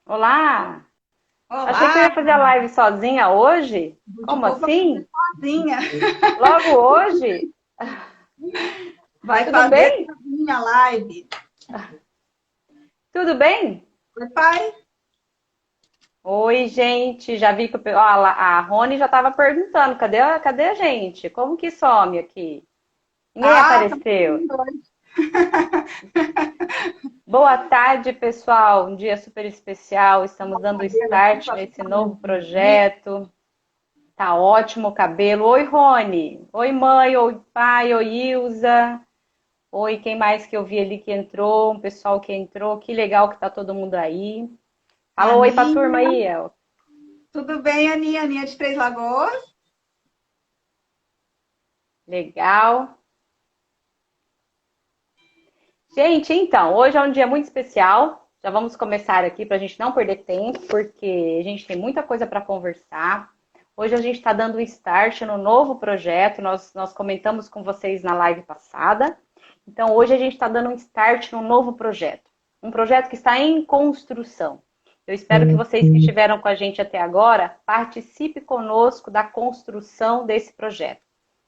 Olá! Achei que eu Olá, ia fazer a live sozinha hoje. de Como boa pra fazer assim? sozinha. Logo hoje? Vai Tudo fazer bem? sozinha a live. Tudo bem? Oi, pai? Oi, gente. Já vi que ó, a Rony já estava perguntando: cadê a gente? Como que some aqui? Ninguém Ah, tá apareceu. dormindo hoje. Boa tarde, pessoal. Um dia super especial. Estamos O dando cabelo aqui start pra nesse ficar mais novo bonito. projeto. Tá ótimo o cabelo. Oi, Rony. Oi, mãe. Oi, pai. Oi, Ilza. Oi, quem mais que eu vi ali que entrou? Um pessoal que entrou. Que legal que tá todo mundo aí. Fala oi pra turma Aninha, aí, El. tudo bem, Aninha? Aninha de Três Lagoas? Legal. Gente, então, hoje é um dia muito especial. Já vamos começar aqui para a gente não perder tempo, porque a gente tem muita coisa para conversar. Hoje a gente está dando um start no novo projeto. Nós comentamos com vocês na live passada. Então, hoje a gente está dando um start no novo projeto. Um projeto que está em construção. Eu espero que vocês que estiveram com a gente até agora participem conosco da construção desse projeto.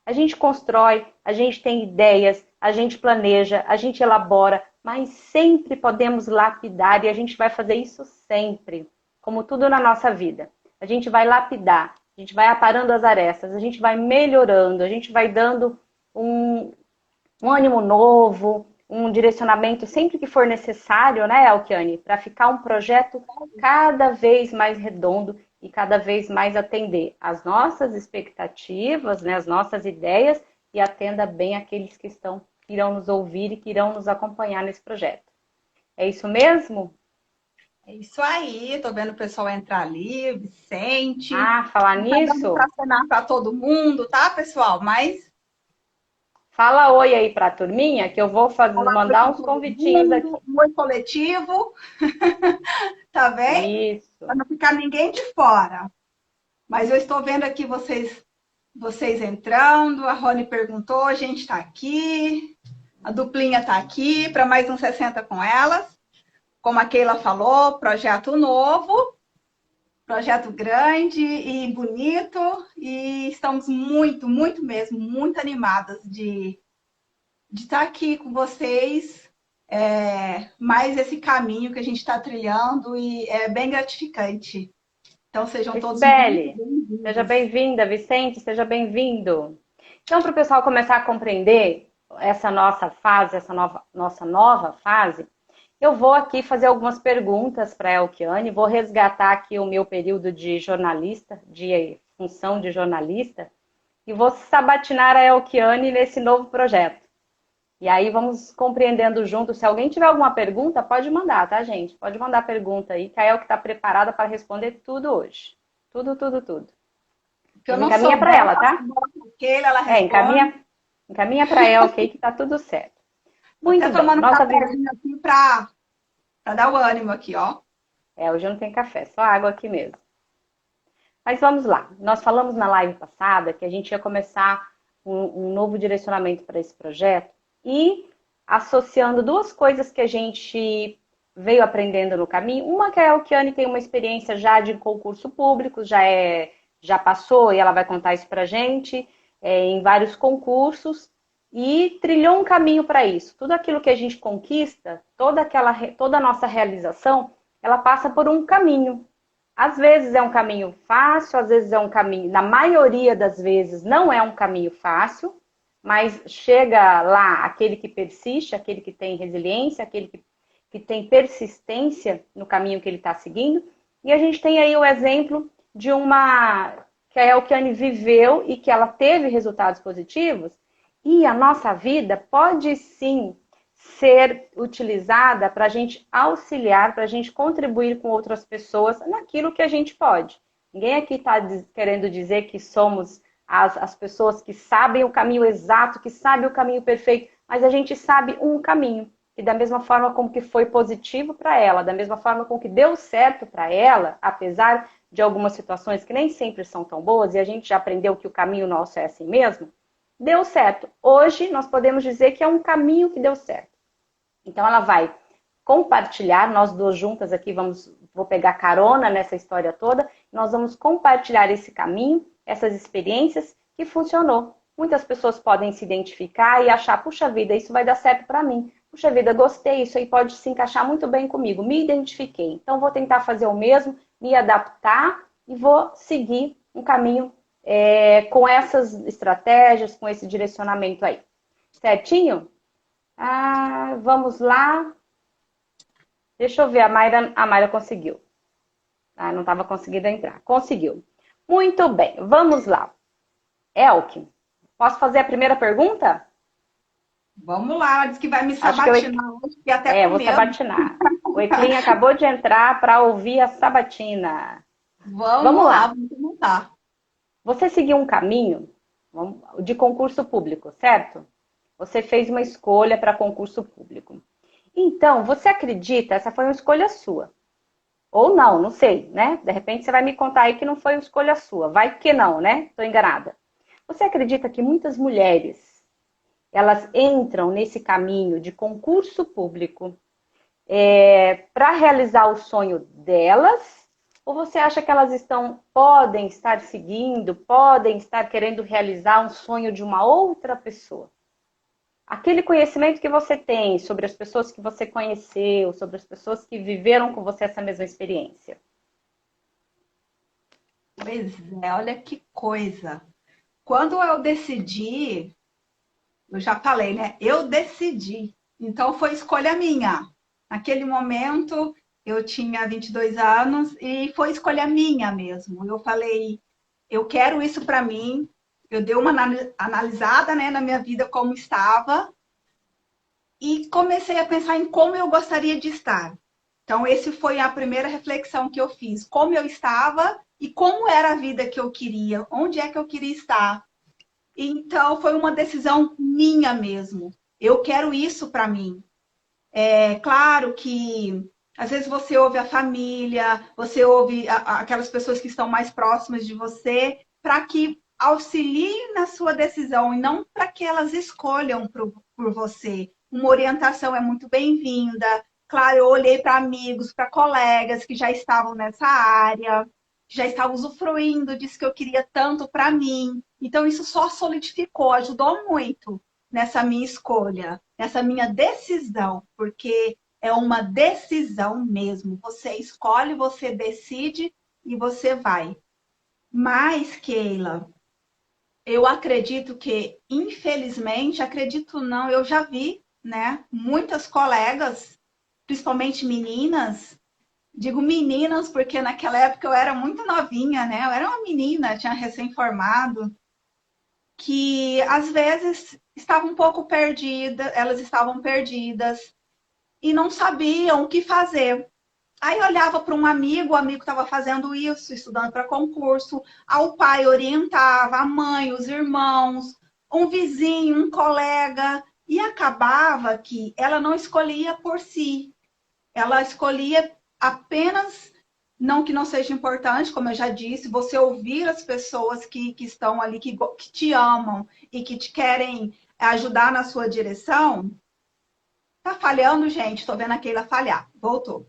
A gente constrói, a gente tem ideias, a gente planeja, a gente elabora, mas sempre podemos lapidar e a gente vai fazer isso sempre, como tudo na nossa vida. A gente vai lapidar, a gente vai aparando as arestas, a gente vai melhorando, a gente vai dando um, um ânimo novo, um direcionamento sempre que for necessário, né, Alkiane, para ficar um projeto cada vez mais redondo e cada vez mais atender às nossas expectativas, né, as nossas ideias e atenda bem aqueles que irão nos ouvir e que irão nos acompanhar nesse projeto. É isso mesmo? É isso aí, tô vendo o pessoal entrar ali, Vicente. Ah, falar Não tá dando para nisso, cenar para todo mundo, tá, pessoal? Mas fala oi aí para a turminha que eu vou olá oi mandar para uns todo convitinhos aqui. mundo, um oi coletivo, tá bem? Para Isso. não ficar ninguém de fora. Mas eu estou vendo aqui vocês entrando, a Rony perguntou, a gente está aqui, a duplinha está aqui para mais uns 60 com elas. Como a Keila falou, projeto novo, projeto grande e bonito, e estamos muito, muito mesmo, muito animadas de estar aqui com vocês, mais esse caminho que a gente está trilhando e é bem gratificante. Então sejam todos muito Sibeli, seja bem-vindos. bem-vinda. Vicente, seja bem-vindo. Então, para o pessoal começar a compreender essa nossa fase, nossa nova fase, eu vou aqui fazer algumas perguntas para a Elkiane, vou resgatar aqui o meu período de jornalista, de função de jornalista, e vou sabatinar a Elkiane nesse novo projeto. E aí vamos compreendendo juntos. Se alguém tiver alguma pergunta, pode mandar, tá, gente? Pode mandar pergunta aí, que a El que está preparada para responder tudo hoje. Tudo, tudo, tudo. Se eu Mas não encaminha para souber, eu ela, passo a tá? bola para a Keila, ela É, responde. encaminha para ela, ok, que tá tudo certo. Estou até Muito bem. tomando um Nossa vida. cafezinho aqui para dar o ânimo aqui, ó. É, hoje não tem café, só água aqui mesmo. Mas vamos lá. Nós falamos na live passada que a gente ia começar um novo direcionamento para esse projeto e associando duas coisas que a gente veio aprendendo no caminho. Uma que é a Elkiane tem uma experiência já de concurso público, já passou e ela vai contar isso para a gente em vários concursos e trilhou um caminho para isso. Tudo aquilo que a gente conquista, toda a nossa realização, ela passa por um caminho. Às vezes é um caminho fácil, às vezes é um caminho, na maioria das vezes não é um caminho fácil, mas chega lá aquele que persiste, aquele que tem resiliência, que tem persistência no caminho que ele está seguindo. E a gente tem aí o exemplo de uma que a Elkiane viveu e que ela teve resultados positivos. E a nossa vida pode sim ser utilizada para a gente auxiliar, para a gente contribuir com outras pessoas naquilo que a gente pode. Ninguém aqui está querendo dizer que somos as pessoas que sabem o caminho exato, que sabem o caminho perfeito, mas a gente sabe um caminho. E da mesma forma como que foi positivo para ela, da mesma forma como que deu certo para ela, apesar de algumas situações que nem sempre são tão boas, e a gente já aprendeu que o caminho nosso é assim mesmo, deu certo. Hoje nós podemos dizer que é um caminho que deu certo. Então ela vai compartilhar, nós duas juntas aqui vou pegar carona nessa história toda, nós vamos compartilhar esse caminho, essas experiências que funcionou. Muitas pessoas podem se identificar e achar, puxa vida, isso vai dar certo para mim. Puxa vida, gostei, isso aí pode se encaixar muito bem comigo, me identifiquei. Então vou tentar fazer o mesmo, me adaptar e vou seguir um caminho com essas estratégias, com esse direcionamento aí. Certinho? Vamos lá. Deixa eu ver, a Mayra conseguiu. Não estava conseguindo entrar. Conseguiu. Muito bem, vamos lá. Elke, posso fazer a primeira pergunta? Vamos lá, ela disse que vai me sabatinar hoje, que até com vou medo. sabatinar. O Eclin acabou de entrar para ouvir a sabatina. Vamos lá, vamos comentar. Você seguiu um caminho de concurso público, certo? Você fez uma escolha para concurso público. Então, você acredita, essa foi uma escolha sua. Ou não, não sei, né? De repente você vai me contar aí que não foi uma escolha sua. Vai que não, né? Estou enganada. Você acredita que muitas mulheres, elas entram nesse caminho de concurso público para realizar o sonho delas? Ou você acha que elas podem estar seguindo, podem estar querendo realizar um sonho de uma outra pessoa? Aquele conhecimento que você tem sobre as pessoas que você conheceu, sobre as pessoas que viveram com você essa mesma experiência. Pois é, olha que coisa. Quando eu decidi, eu já falei, né? Eu decidi. Então foi escolha minha. Naquele momento eu tinha 22 anos e foi escolha minha mesmo. Eu falei, eu quero isso para mim. Eu dei uma analisada, né, na minha vida como estava e comecei a pensar em como eu gostaria de estar. Então, essa foi a primeira reflexão que eu fiz. Como eu estava e como era a vida que eu queria, onde é que eu queria estar. Então, foi uma decisão minha mesmo. Eu quero isso para mim. É claro que às vezes você ouve a família, você ouve aquelas pessoas que estão mais próximas de você, para que auxiliem na sua decisão e não para que elas escolham por você. Uma orientação é muito bem-vinda. Claro, eu olhei para amigos, para colegas que já estavam nessa área, já estavam usufruindo disso que eu queria tanto para mim. Então, isso só solidificou, ajudou muito nessa minha escolha, nessa minha decisão, porque é uma decisão mesmo. Você escolhe, você decide e você vai. Mas, Keila, eu acredito que, infelizmente, acredito não, eu já vi, né, muitas colegas, principalmente meninas, digo meninas porque naquela época eu era muito novinha, né? Eu era uma menina, tinha recém-formado, que às vezes estavam um pouco perdidas, elas estavam perdidas e não sabiam o que fazer. Aí olhava para um amigo, o amigo estava fazendo isso, estudando para concurso, aí o pai orientava, a mãe, os irmãos, um vizinho, um colega, e acabava que ela não escolhia por si, ela escolhia apenas, não que não seja importante, como eu já disse, você ouvir as pessoas que estão ali, que te amam e que te querem ajudar na sua direção. Tá falhando, gente, estou vendo a Keila falhar. Voltou.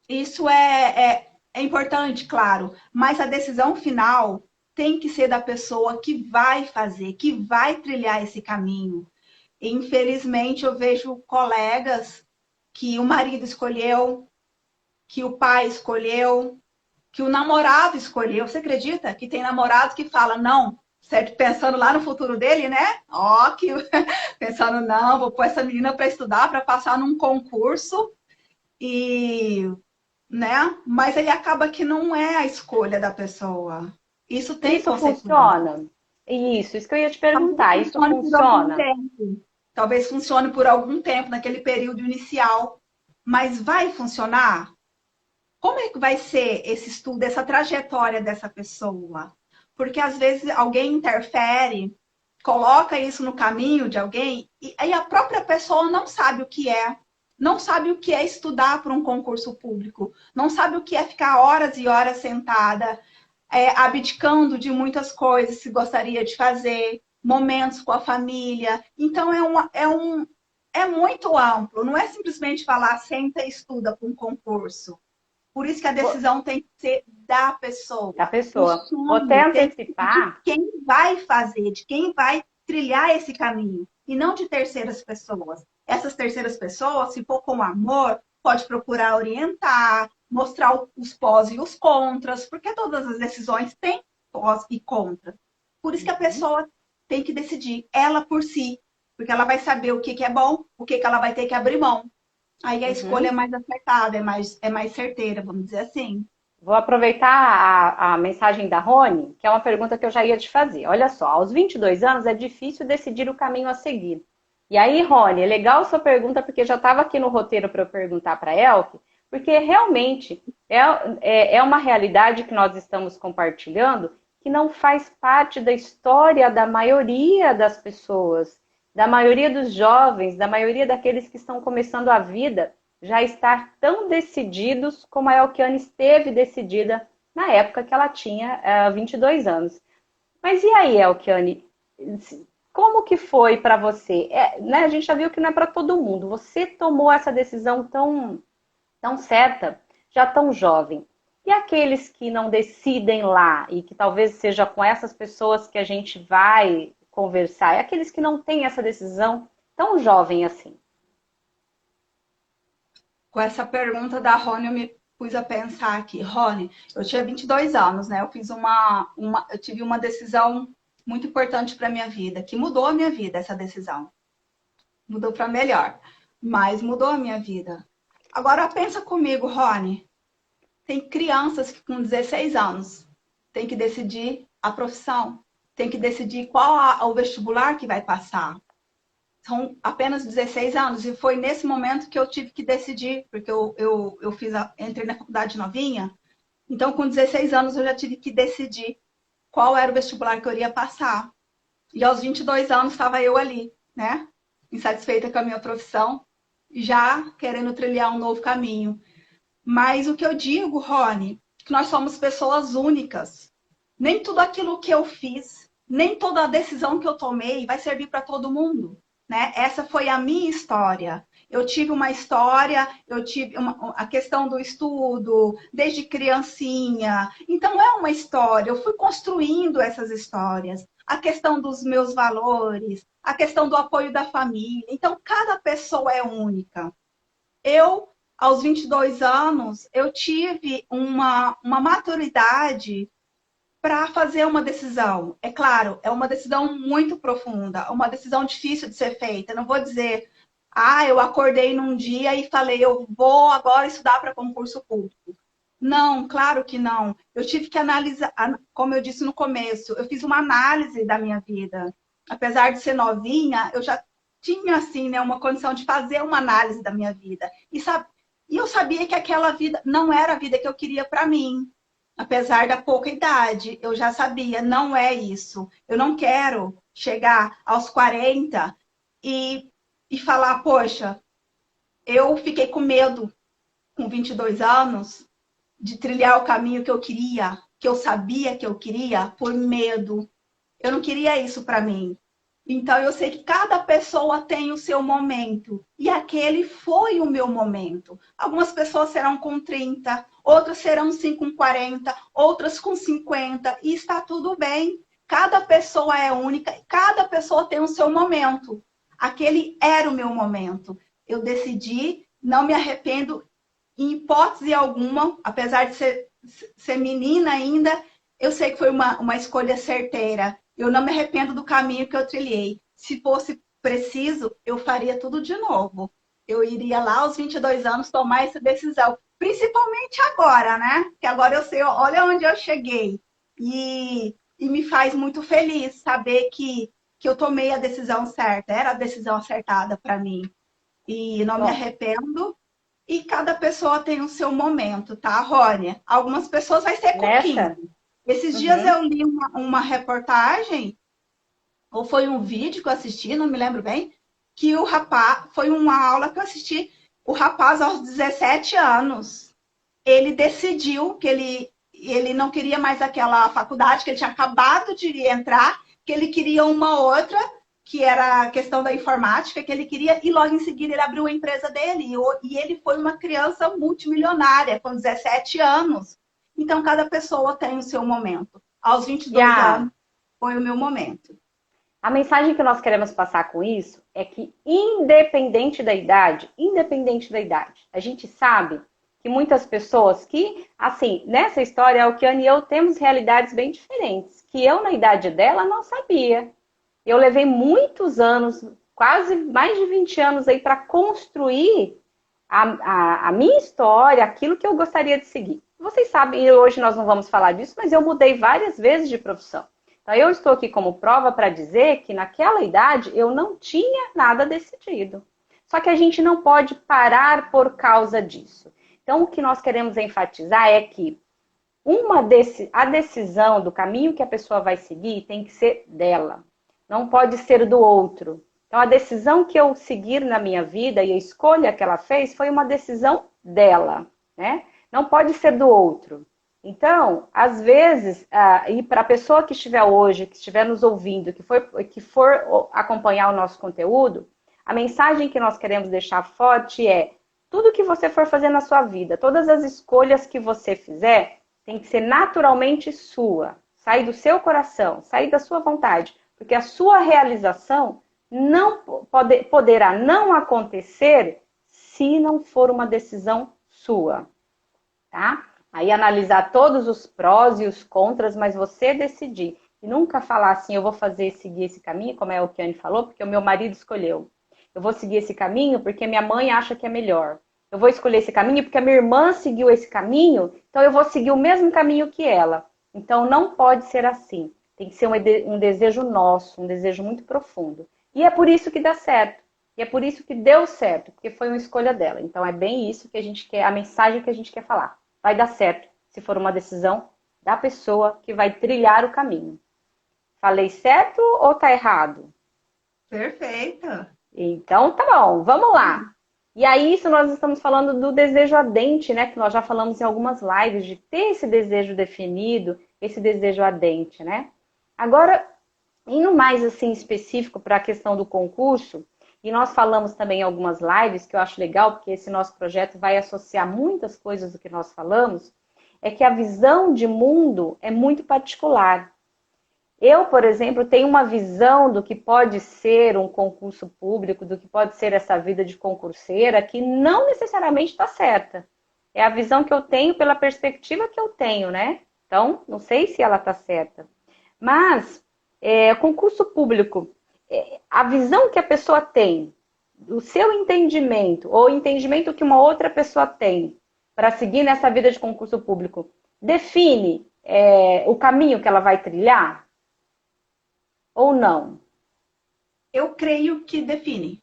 Isso é importante, claro, mas a decisão final tem que ser da pessoa que vai fazer, que vai trilhar esse caminho. Infelizmente, eu vejo colegas que o marido escolheu, que o pai escolheu, que o namorado escolheu. Você acredita que tem namorado que fala, não, certo? Pensando lá no futuro dele, né? Ó, que pensando, não, vou pôr essa menina para estudar, para passar num concurso e, né? Mas aí acaba que não é a escolha da pessoa. Isso tem Isso consequência. funciona? Isso que eu ia te perguntar. Isso funciona? Talvez funcione por algum tempo, naquele período inicial. Mas vai funcionar? Como é que vai ser esse estudo, essa trajetória dessa pessoa? Porque às vezes alguém interfere, coloca isso no caminho de alguém, e aí a própria pessoa não sabe o que é. Não sabe o que é estudar para um concurso público. Não sabe o que é ficar horas e horas sentada, abdicando de muitas coisas que gostaria de fazer, momentos com a família. Então, é muito amplo. Não é simplesmente falar, senta e estuda para um concurso. Por isso que a decisão tem que ser da Da pessoa. O pessoa. Vou até sonho tem que ser de antecipar. quem vai fazer, de quem vai trilhar esse caminho, e não de terceiras pessoas. Essas terceiras pessoas, se for com amor, pode procurar orientar, mostrar os pós e os contras, porque todas as decisões têm pós e contras. Por isso que a Uhum, pessoa tem que decidir, ela por si, porque ela vai saber o que é bom, o que ela vai ter que abrir mão. Aí a escolha é uhum. mais acertada, é mais certeira, vamos dizer assim. Vou aproveitar a mensagem da Rony, que é uma pergunta que eu já ia te fazer. Olha só, aos 22 anos é difícil decidir o caminho a seguir. E aí, Rony, é legal sua pergunta, porque já estava aqui no roteiro para eu perguntar para a Elke, porque realmente é uma realidade que nós estamos compartilhando que não faz parte da história da maioria das pessoas, da maioria dos jovens, da maioria daqueles que estão começando a vida já estar tão decididos como a Elkiane esteve decidida na época que ela tinha 22 anos. Mas e aí, Elkiane? Como que foi para você? Né, a gente já viu que não é para todo mundo. Você tomou essa decisão tão certa, já tão jovem. E aqueles que não decidem lá e que talvez seja com essas pessoas que a gente vai conversar, e aqueles que não têm essa decisão tão jovem assim? Com essa pergunta da Rony, eu me pus a pensar aqui. Rony, eu tinha 22 anos, né? Eu fiz eu tive uma decisão muito importante para minha vida, que mudou a minha vida, essa decisão. Mudou para melhor, mas mudou a minha vida. Agora pensa comigo, Rony. Tem crianças que com 16 anos tem que decidir a profissão, tem que decidir qual o vestibular que vai passar. São apenas 16 anos, e foi nesse momento que eu tive que decidir, porque eu entrei na faculdade novinha, então com 16 anos eu já tive que decidir qual era o vestibular que eu iria passar. E aos 22 anos estava eu ali, né? Insatisfeita com a minha profissão, já querendo trilhar um novo caminho. Mas o que eu digo, Rony, que nós somos pessoas únicas. Nem tudo aquilo que eu fiz, nem toda a decisão que eu tomei vai servir para todo mundo. Né? Essa foi a minha história. Eu tive uma história, a questão do estudo, desde criancinha. Então, é uma história. Eu fui construindo essas histórias. A questão dos meus valores, a questão do apoio da família. Então, cada pessoa é única. Eu, aos 22 anos, eu tive uma maturidade para fazer uma decisão. É claro, é uma decisão muito profunda, uma decisão difícil de ser feita. Não vou dizer, eu acordei num dia e falei, eu vou agora estudar para concurso público. Não, claro que não. Eu tive que analisar, como eu disse no começo, eu fiz uma análise da minha vida. Apesar de ser novinha, eu já tinha assim, né, uma condição de fazer uma análise da minha vida. E eu sabia que aquela vida não era a vida que eu queria para mim. Apesar da pouca idade, eu já sabia, não é isso. Eu não quero chegar aos 40 e falar, poxa, eu fiquei com medo com 22 anos de trilhar o caminho que eu queria, que eu sabia que eu queria, por medo. Eu não queria isso para mim. Então, eu sei que cada pessoa tem o seu momento. E aquele foi o meu momento. Algumas pessoas serão com 30, outras serão sim com 40, outras com 50. E está tudo bem. Cada pessoa é única, cada pessoa tem o seu momento. Aquele era o meu momento. Eu decidi, não me arrependo em hipótese alguma, apesar de ser menina ainda, eu sei que foi uma escolha certeira. Eu não me arrependo do caminho que eu trilhei. Se fosse preciso, eu faria tudo de novo. Eu iria lá aos 22 anos tomar essa decisão. Principalmente agora, né? Que agora eu sei, olha onde eu cheguei. E me faz muito feliz saber que eu tomei a decisão certa. Era a decisão acertada para mim. E não me Bom, arrependo. E cada pessoa tem o seu momento, tá, Rônia? Algumas pessoas vai ser com nessa. 15. Esses dias Uhum. eu li uma reportagem, ou foi um vídeo que eu assisti, não me lembro bem, que o rapaz, foi uma aula que eu assisti, o rapaz aos 17 anos, ele decidiu que ele não queria mais aquela faculdade, que ele tinha acabado de entrar, que ele queria uma outra, que era a questão da informática que ele queria, e logo em seguida ele abriu a empresa dele. E ele foi uma criança multimilionária, com 17 anos. Então, cada pessoa tem o seu momento. Aos 22 anos, foi o meu momento. A mensagem que nós queremos passar com isso é que, independente da idade, a gente sabe que muitas pessoas que, assim, nessa história, a Okiane e eu temos realidades bem diferentes, que eu, na idade dela, não sabia. Eu levei muitos anos, quase mais de 20 anos aí, para construir a minha história, aquilo que eu gostaria de seguir. Vocês sabem, hoje nós não vamos falar disso, mas eu mudei várias vezes de profissão. Então, eu estou aqui como prova para dizer que naquela idade eu não tinha nada decidido. Só que a gente não pode parar por causa disso. Então, o que nós queremos enfatizar é que a decisão do caminho que a pessoa vai seguir tem que ser dela. Não pode ser do outro. Então, a decisão que eu seguir na minha vida e a escolha que ela fez foi uma decisão dela, né? Não pode ser do outro. Então, às vezes, e para a pessoa que estiver hoje, que estiver nos ouvindo, que for acompanhar o nosso conteúdo, a mensagem que nós queremos deixar forte é: tudo que você for fazer na sua vida, todas as escolhas que você fizer, tem que ser naturalmente sua. Sair do seu coração, sair da sua vontade. Porque a sua realização não poderá não acontecer se não for uma decisão sua. Tá? Aí analisar todos os prós e os contras, mas você decidir. E nunca falar assim, eu vou seguir esse caminho, como é o Okiane falou, porque o meu marido escolheu. Eu vou seguir esse caminho porque minha mãe acha que é melhor. Eu vou escolher esse caminho porque a minha irmã seguiu esse caminho, então eu vou seguir o mesmo caminho que ela. Então não pode ser assim. Tem que ser um desejo nosso, um desejo muito profundo. E é por isso que dá certo. E é por isso que deu certo, porque foi uma escolha dela. Então é bem isso que a gente quer, a mensagem que a gente quer falar. Vai dar certo se for uma decisão da pessoa que vai trilhar o caminho. Falei certo ou tá errado? Perfeita. Então tá bom, vamos lá. E aí, isso nós estamos falando do desejo ardente, né? Que nós já falamos em algumas lives, de ter esse desejo definido, esse desejo ardente, né? Agora, indo mais assim específico para a questão do concurso, e nós falamos também em algumas lives, que eu acho legal, porque esse nosso projeto vai associar muitas coisas do que nós falamos, é que a visão de mundo é muito particular. Eu, por exemplo, tenho uma visão do que pode ser um concurso público, do que pode ser essa vida de concurseira, que não necessariamente está certa. É a visão que eu tenho pela perspectiva que eu tenho, né? Então, não sei se ela está certa. Mas, concurso público, a visão que a pessoa tem, o seu entendimento, ou o entendimento que uma outra pessoa tem para seguir nessa vida de concurso público, define o caminho que ela vai trilhar? Ou não? Eu creio que define.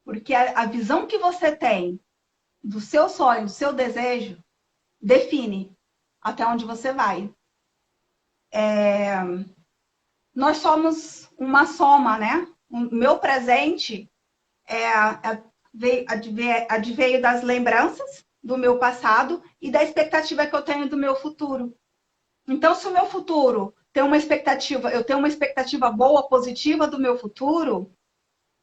Porque a visão que você tem do seu sonho, do seu desejo, define até onde você vai. Nós somos uma soma, né? O meu presente adveio das lembranças do meu passado e da expectativa que eu tenho do meu futuro. Então, se o meu futuro tem uma expectativa, eu tenho uma expectativa boa, positiva do meu futuro,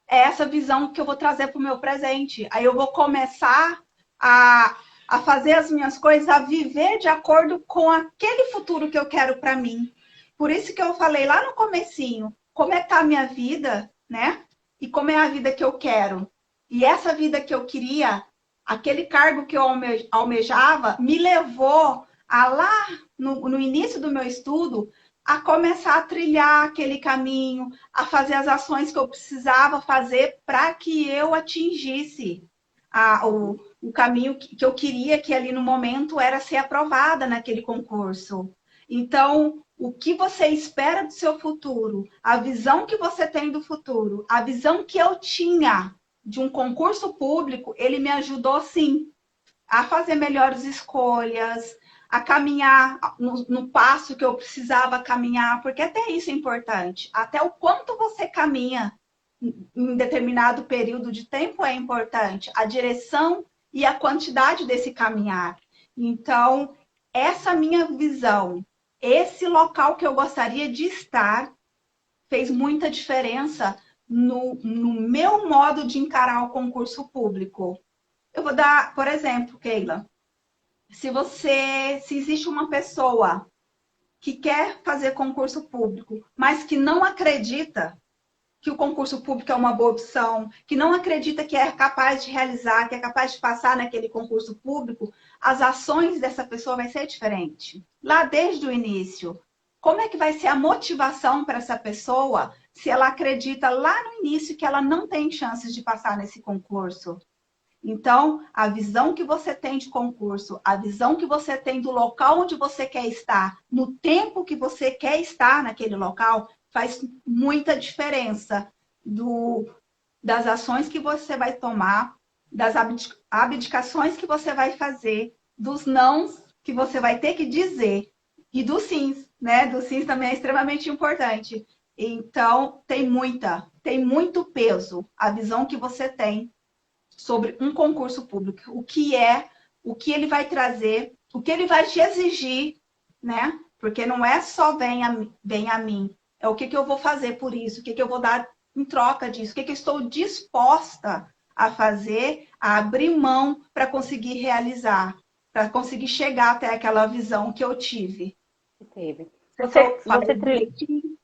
é essa visão que eu vou trazer para o meu presente. Aí eu vou começar a fazer as minhas coisas, a viver de acordo com aquele futuro que eu quero para mim. Por isso que eu falei lá no comecinho, como é que tá a minha vida, né? E como é a vida que eu quero. E essa vida que eu queria, aquele cargo que eu almejava, me levou a lá, no início do meu estudo, a começar a trilhar aquele caminho, a fazer as ações que eu precisava fazer para que eu atingisse o caminho que eu queria, que ali no momento era ser aprovada naquele concurso. Então, o que você espera do seu futuro, a visão que você tem do futuro, a visão que eu tinha de um concurso público, ele me ajudou, sim, a fazer melhores escolhas, a caminhar no passo que eu precisava caminhar, porque até isso é importante. Até o quanto você caminha em determinado período de tempo é importante. A direção e a quantidade desse caminhar. Então, essa minha visão, esse local que eu gostaria de estar, fez muita diferença no meu modo de encarar o concurso público. Eu vou dar, por exemplo, Keila, se existe uma pessoa que quer fazer concurso público, mas que não acredita que o concurso público é uma boa opção, que não acredita que é capaz de realizar, que é capaz de passar naquele concurso público, as ações dessa pessoa vai ser diferente. Lá desde o início, como é que vai ser a motivação para essa pessoa se ela acredita lá no início que ela não tem chances de passar nesse concurso? Então, a visão que você tem de concurso, a visão que você tem do local onde você quer estar, no tempo que você quer estar naquele local, faz muita diferença das ações que você vai tomar, das abdicações que você vai fazer, dos nãos que você vai ter que dizer e dos sims, né? Dos sims também é extremamente importante. Então, tem muito peso a visão que você tem sobre um concurso público, o que ele vai trazer, o que ele vai te exigir, né? Porque não é só bem a mim, é o que eu vou fazer por isso, o que eu vou dar em troca disso, o que eu estou disposta a fazer, a abrir mão para conseguir realizar, para conseguir chegar até aquela visão que eu tive. Teve. Eu Você, falei direitinho?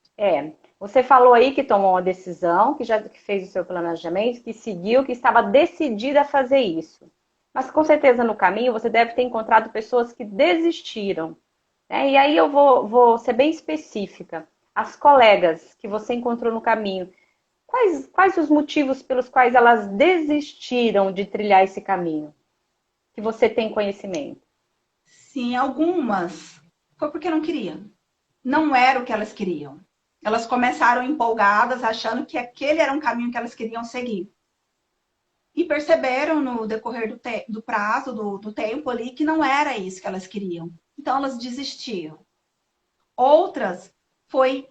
você falou aí que tomou uma decisão, que fez o seu planejamento, que seguiu, que estava decidida a fazer isso. Mas com certeza no caminho você deve ter encontrado pessoas que desistiram, né? E aí eu vou ser bem específica. As colegas que você encontrou no caminho, quais os motivos pelos quais elas desistiram de trilhar esse caminho? Que você tem conhecimento? Sim, algumas. Foi porque não queriam. Não era o que elas queriam. Elas começaram empolgadas, achando que aquele era um caminho que elas queriam seguir. E perceberam no decorrer do prazo, do tempo ali, que não era isso que elas queriam. Então elas desistiram. Outras foi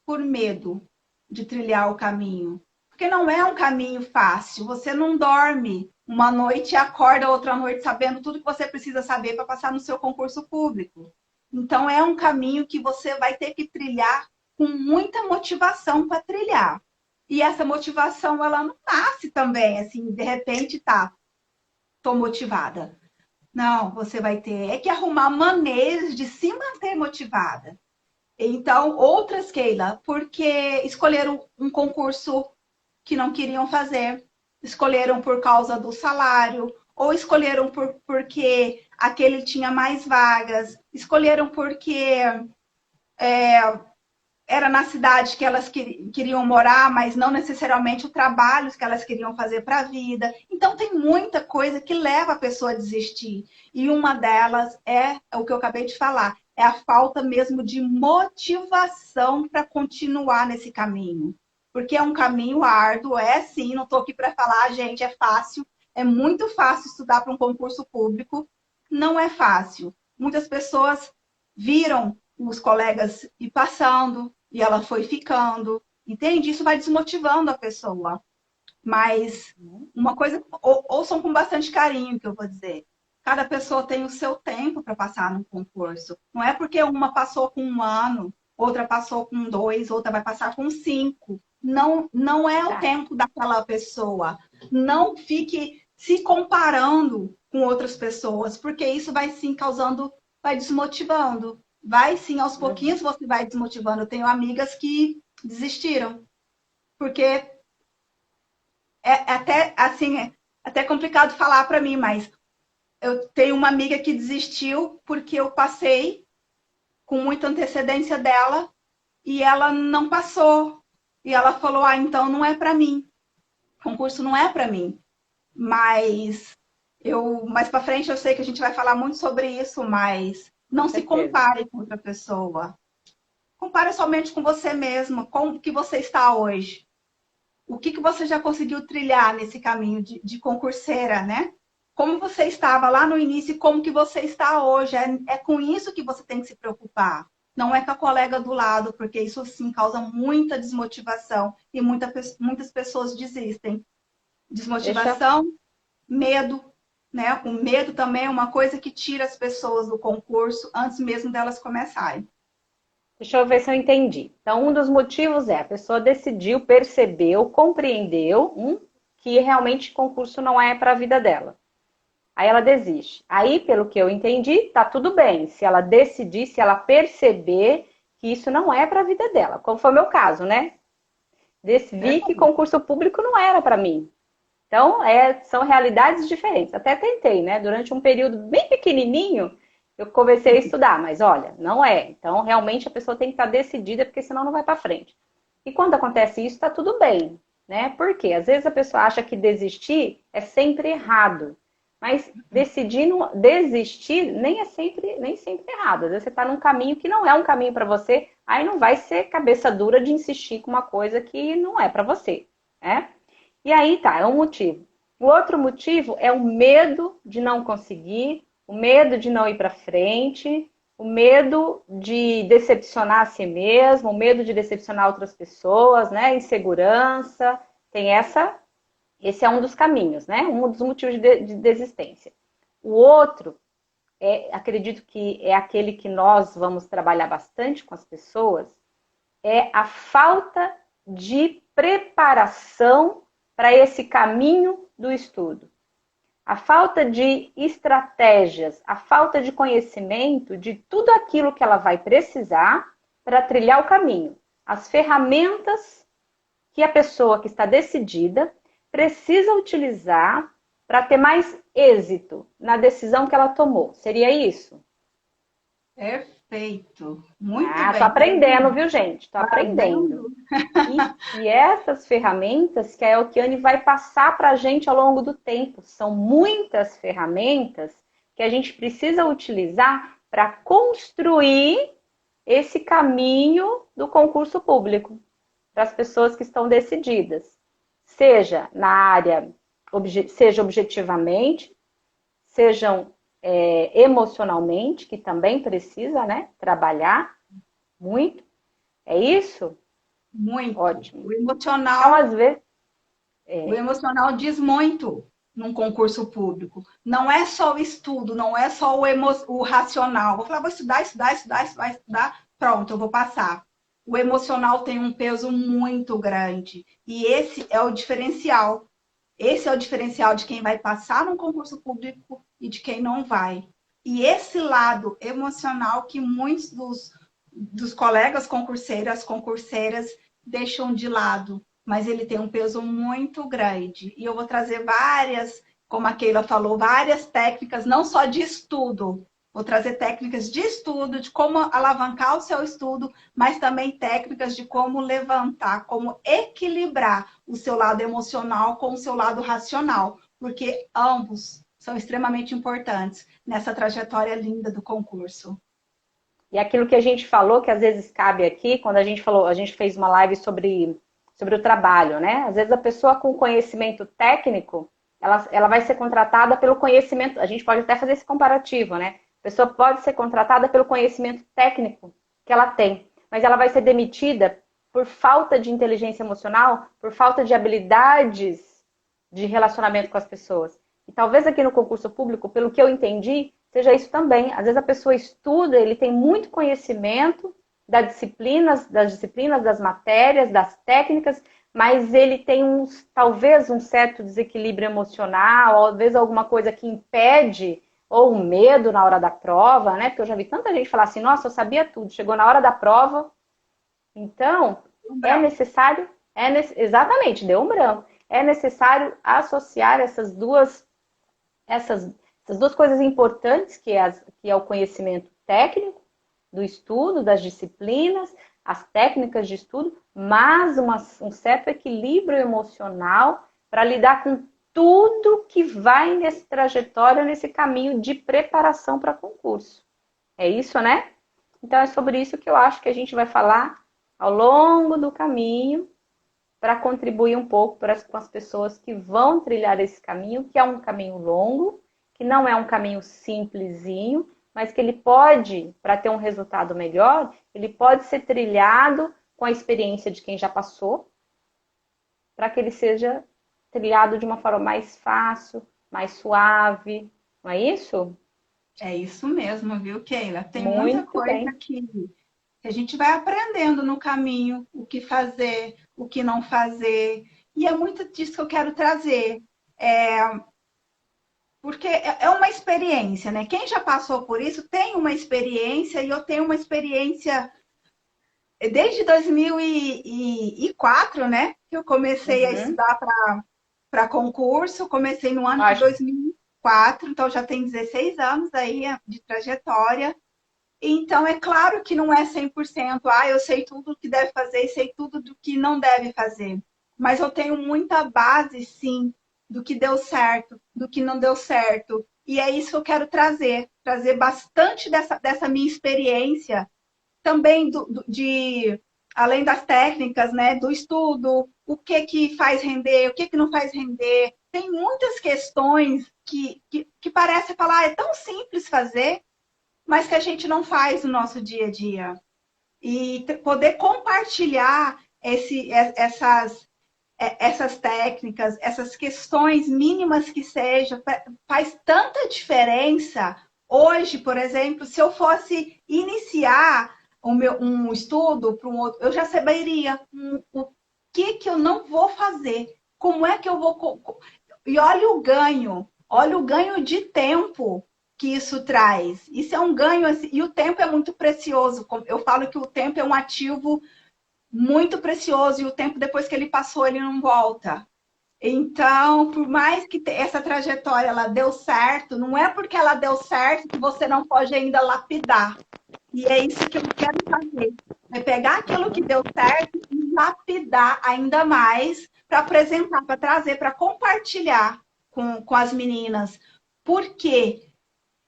por medo de trilhar o caminho. Porque não é um caminho fácil. Você não dorme uma noite e acorda outra noite sabendo tudo que você precisa saber para passar no seu concurso público. Então é um caminho que você vai ter que trilhar com muita motivação para trilhar. E essa motivação, ela não nasce também, assim, de repente, tô motivada. Não, você vai ter que arrumar maneiras de se manter motivada. Então, outras, Keila, porque escolheram um concurso que não queriam fazer, escolheram por causa do salário, ou escolheram porque aquele tinha mais vagas, escolheram porque era na cidade que elas queriam morar, mas não necessariamente o trabalho que elas queriam fazer para a vida. Então, tem muita coisa que leva a pessoa a desistir. E uma delas é o que eu acabei de falar, é a falta mesmo de motivação para continuar nesse caminho. Porque é um caminho árduo, é sim, não estou aqui para falar, gente, é fácil, é muito fácil estudar para um concurso público, não é fácil. Muitas pessoas viram os colegas ir passando e ela foi ficando, entende? Isso vai desmotivando a pessoa. Mas uma coisa, ouçam com bastante carinho que eu vou dizer. Cada pessoa tem o seu tempo para passar no concurso. Não é porque uma passou com 1 ano, outra passou com 2, outra vai passar com 5. Não, não é o tempo daquela pessoa. Não fique se comparando com outras pessoas, porque isso vai sim causando, vai desmotivando. Vai sim, aos pouquinhos você vai desmotivando. Eu tenho amigas que desistiram, porque até assim, até complicado falar para mim, mas eu tenho uma amiga que desistiu porque eu passei com muita antecedência dela e ela não passou. E ela falou: "Ah, então não é para mim. O concurso não é para mim". Mas mais para frente eu sei que a gente vai falar muito sobre isso, mas não se compare com outra pessoa. Compare somente com você mesma, com o que você está hoje. O que você já conseguiu trilhar nesse caminho de concurseira, né? Como você estava lá no início e como que você está hoje. É com isso que você tem que se preocupar. Não é com a colega do lado, porque isso sim causa muita desmotivação e muitas pessoas desistem. Desmotivação, medo, né? O medo também é uma coisa que tira as pessoas do concurso antes mesmo delas começarem. Deixa eu ver se eu entendi. Então, um dos motivos é a pessoa decidiu, percebeu, compreendeu que realmente concurso não é para a vida dela. Aí ela desiste. Aí, pelo que eu entendi, tá tudo bem. Se ela decidir, se ela perceber que isso não é para a vida dela, como foi o meu caso, né? Vi que Verdade. concurso público não era para mim. Então, são realidades diferentes. Até tentei, né? Durante um período bem pequenininho, eu comecei a estudar, mas olha, não é. Então, realmente a pessoa tem que estar decidida, porque senão não vai para frente. E quando acontece isso, está tudo bem, né? Porque às vezes a pessoa acha que desistir é sempre errado. Mas desistir nem sempre errado. Às vezes você está num caminho que não é um caminho para você, aí não vai ser cabeça dura de insistir com uma coisa que não é para você, né? E aí tá, é um motivo. O outro motivo é o medo de não conseguir, o medo de não ir para frente, o medo de decepcionar a si mesmo, o medo de decepcionar outras pessoas, né? Insegurança. Tem esse é um dos caminhos, né? Um dos motivos de desistência. O outro acredito que é aquele que nós vamos trabalhar bastante com as pessoas, é a falta de preparação para esse caminho do estudo. A falta de estratégias, a falta de conhecimento de tudo aquilo que ela vai precisar para trilhar o caminho. As ferramentas que a pessoa que está decidida precisa utilizar para ter mais êxito na decisão que ela tomou. Seria isso? Perfeito. Muito Ah, tô bem. aprendendo, viu, gente? Tô Tá aprendendo. vendo? E essas ferramentas que a Elkiane vai passar para a gente ao longo do tempo. São muitas ferramentas que a gente precisa utilizar para construir esse caminho do concurso público para as pessoas que estão decididas. Seja na área, seja objetivamente, sejam emocionalmente, que também precisa, né, trabalhar muito. É isso? Muito. Ótimo. Então, às vezes, O emocional diz muito num concurso público. Não é só o estudo, não é só o racional. Vou falar, vou estudar, estudar, estudar, estudar, estudar, pronto, eu vou passar. O emocional tem um peso muito grande. E esse é o diferencial. Esse é o diferencial de quem vai passar num concurso público e de quem não vai. E esse lado emocional que muitos dos colegas concurseiras deixam de lado, mas ele tem um peso muito grande. E eu vou trazer várias, como a Keila falou, várias técnicas, não só de estudo. Vou trazer técnicas de estudo, de como alavancar o seu estudo, mas também técnicas de como levantar, como equilibrar o seu lado emocional com o seu lado racional, porque ambos são extremamente importantes nessa trajetória linda do concurso. e aquilo que a gente falou, que às vezes cabe aqui, quando a gente falou, a gente fez uma live sobre o trabalho, né? Às vezes a pessoa com conhecimento técnico, ela vai ser contratada pelo conhecimento, a gente pode até fazer esse comparativo, né? A pessoa pode ser contratada pelo conhecimento técnico que ela tem, mas ela vai ser demitida por falta de inteligência emocional, por falta de habilidades de relacionamento com as pessoas. E talvez aqui no concurso público, pelo que eu entendi, seja isso também. Às vezes a pessoa estuda, ele tem muito conhecimento das disciplinas, das matérias, das técnicas, mas ele tem talvez um certo desequilíbrio emocional, ou talvez alguma coisa que impede, ou um medo na hora da prova, né? Porque eu já vi tanta gente falar assim, nossa, eu sabia tudo, chegou na hora da prova. Então, é necessário, exatamente, deu um branco. É necessário associar essas duas coisas importantes, que é o conhecimento técnico do estudo, das disciplinas, as técnicas de estudo, mas um certo equilíbrio emocional para lidar com tudo que vai nesse trajetório, nesse caminho de preparação para concurso. É isso, né? Então é sobre isso que eu acho que a gente vai falar ao longo do caminho para contribuir um pouco com as pessoas que vão trilhar esse caminho, que é um caminho longo, que não é um caminho simplesinho, mas que ele pode, para ter um resultado melhor, ele pode ser trilhado com a experiência de quem já passou, para que ele seja trilhado de uma forma mais fácil, mais suave, não é isso? É isso mesmo, viu, Keila? Tem muita Muito coisa bem. que a gente vai aprendendo no caminho o que fazer, o que não fazer. E é muito disso que eu quero trazer. Porque é uma experiência, né? Quem já passou por isso tem uma experiência, e eu tenho uma experiência desde 2004, né? Que eu comecei a Uhum. estudar para concurso, comecei no ano de Acho. 2004, então já tem 16 anos aí de trajetória. Então, é claro que não é 100%, eu sei tudo o que deve fazer e sei tudo do que não deve fazer. Mas eu tenho muita base, sim, do que deu certo, do que não deu certo. E é isso que eu quero trazer bastante dessa minha experiência, também além das técnicas, né, do estudo, o que faz render, o que não faz render. Tem muitas questões que parece falar, é tão simples fazer, mas que a gente não faz no nosso dia a dia. E poder compartilhar essas técnicas, essas questões mínimas que sejam, faz tanta diferença. Hoje, por exemplo, se eu fosse iniciar um estudo para um outro, eu já saberia o que eu não vou fazer, como é que eu vou. E olha o ganho de tempo que isso traz. Isso é um ganho, assim, e o tempo é muito precioso. Eu falo que o tempo é um ativo muito precioso, e o tempo, depois que ele passou, ele não volta. Então, por mais que essa trajetória ela deu certo, não é porque ela deu certo que você não pode ainda lapidar. E é isso que eu quero fazer. É pegar aquilo que deu certo e lapidar ainda mais para apresentar, para trazer, para compartilhar com as meninas. Por quê?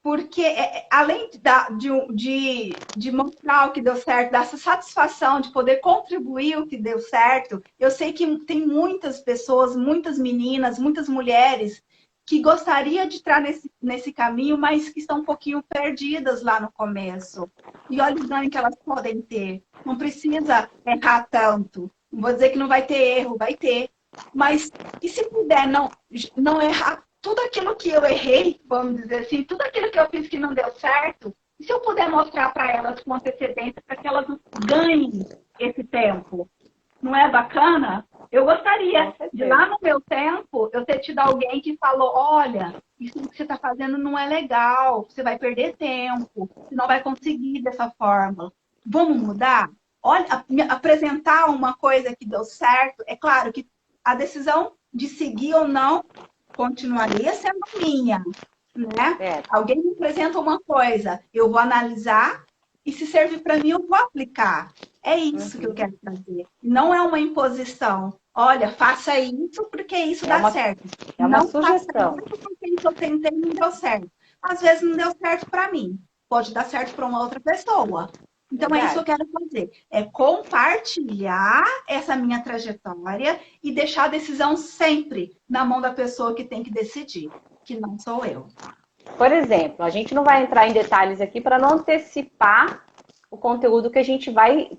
Porque, além de mostrar o que deu certo, dessa satisfação de poder contribuir o que deu certo, eu sei que tem muitas pessoas, muitas meninas, muitas mulheres que gostariam de entrar nesse caminho, mas que estão um pouquinho perdidas lá no começo. E olha o ganho que elas podem ter. Não precisa errar tanto. Não vou dizer que não vai ter erro, vai ter. Mas e se puder não errar tudo aquilo que eu errei, vamos dizer assim, tudo aquilo que eu fiz que não deu certo, e se eu puder mostrar para elas com antecedência, para que elas ganhem esse tempo, não é bacana? Eu gostaria de lá no meu tempo, eu ter tido alguém que falou, olha, isso que você está fazendo não é legal, você vai perder tempo, você não vai conseguir dessa forma. Vamos mudar? Olha, apresentar uma coisa que deu certo, é claro que a decisão de seguir ou não continuaria sendo minha, né? É. Alguém me apresenta uma coisa, eu vou analisar e se servir para mim, eu vou aplicar. É isso que eu quero fazer. Não é uma imposição. Olha, faça isso porque isso dá certo. É uma Não faça sugestão. isso porque isso eu tentei e não deu certo. Às vezes não deu certo para mim. Pode dar certo para uma outra pessoa. Então, é isso que eu quero fazer. É compartilhar essa minha trajetória e deixar a decisão sempre na mão da pessoa que tem que decidir, que não sou eu. Por exemplo, a gente não vai entrar em detalhes aqui para não antecipar o conteúdo que a gente vai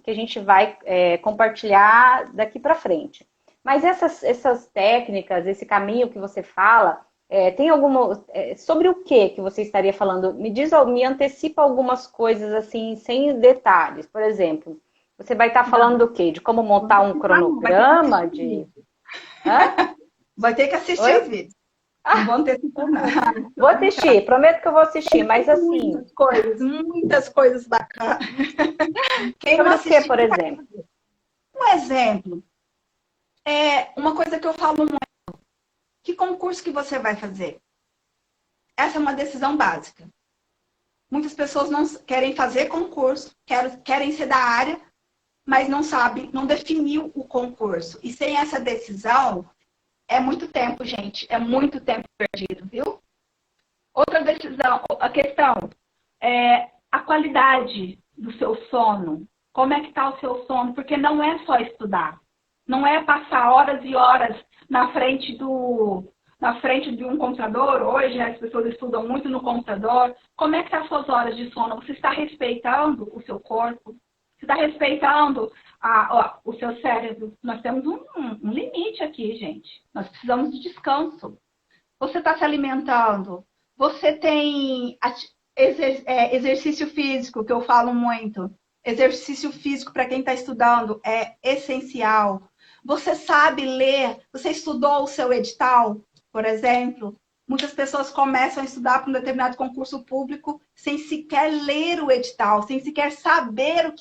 compartilhar daqui para frente. Mas essas técnicas, esse caminho que você fala, tem alguma. Sobre o que você estaria falando? Me antecipa algumas coisas assim, sem detalhes. Por exemplo, você vai estar falando do quê? De como montar um cronograma? Vai ter que assistir o vídeo. Não vou antecipar nada. Vou assistir, prometo que eu vou assistir, mas assim. Muitas coisas bacanas. Quem Sobre não o que, assistiu, por exemplo? um exemplo. Uma coisa que eu falo muito. Que concurso que você vai fazer? Essa é uma decisão básica. Muitas pessoas não querem fazer concurso, querem ser da área, mas não sabem, não definiu o concurso. E sem essa decisão, é muito tempo, gente. É muito tempo perdido, viu? Outra decisão, a questão é a qualidade do seu sono. Como é que está o seu sono? Porque não é só estudar. Não é passar horas e horas na frente de um computador. Hoje as pessoas estudam muito no computador. Como é que estão as suas horas de sono? Você está respeitando o seu corpo? Você está respeitando o seu cérebro? Nós temos um limite aqui, gente. Nós precisamos de descanso. Você está se alimentando? Você tem exercício físico, que eu falo muito. exercício físico para quem está estudando é essencial. Você sabe ler? Você estudou o seu edital, por exemplo? Muitas pessoas começam a estudar para um determinado concurso público sem sequer ler o edital, sem sequer saber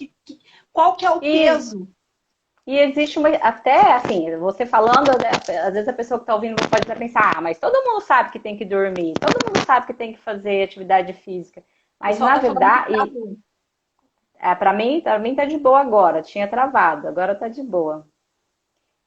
qual que é o E, peso. e existe uma, até assim, você falando, né, às vezes a pessoa que está ouvindo pode até pensar, ah, mas todo mundo sabe que tem que dormir, todo mundo sabe que tem que fazer atividade física. O Mas pessoal na está falando que verdade, travou. para mim tá de boa agora, tinha travado, agora tá de boa.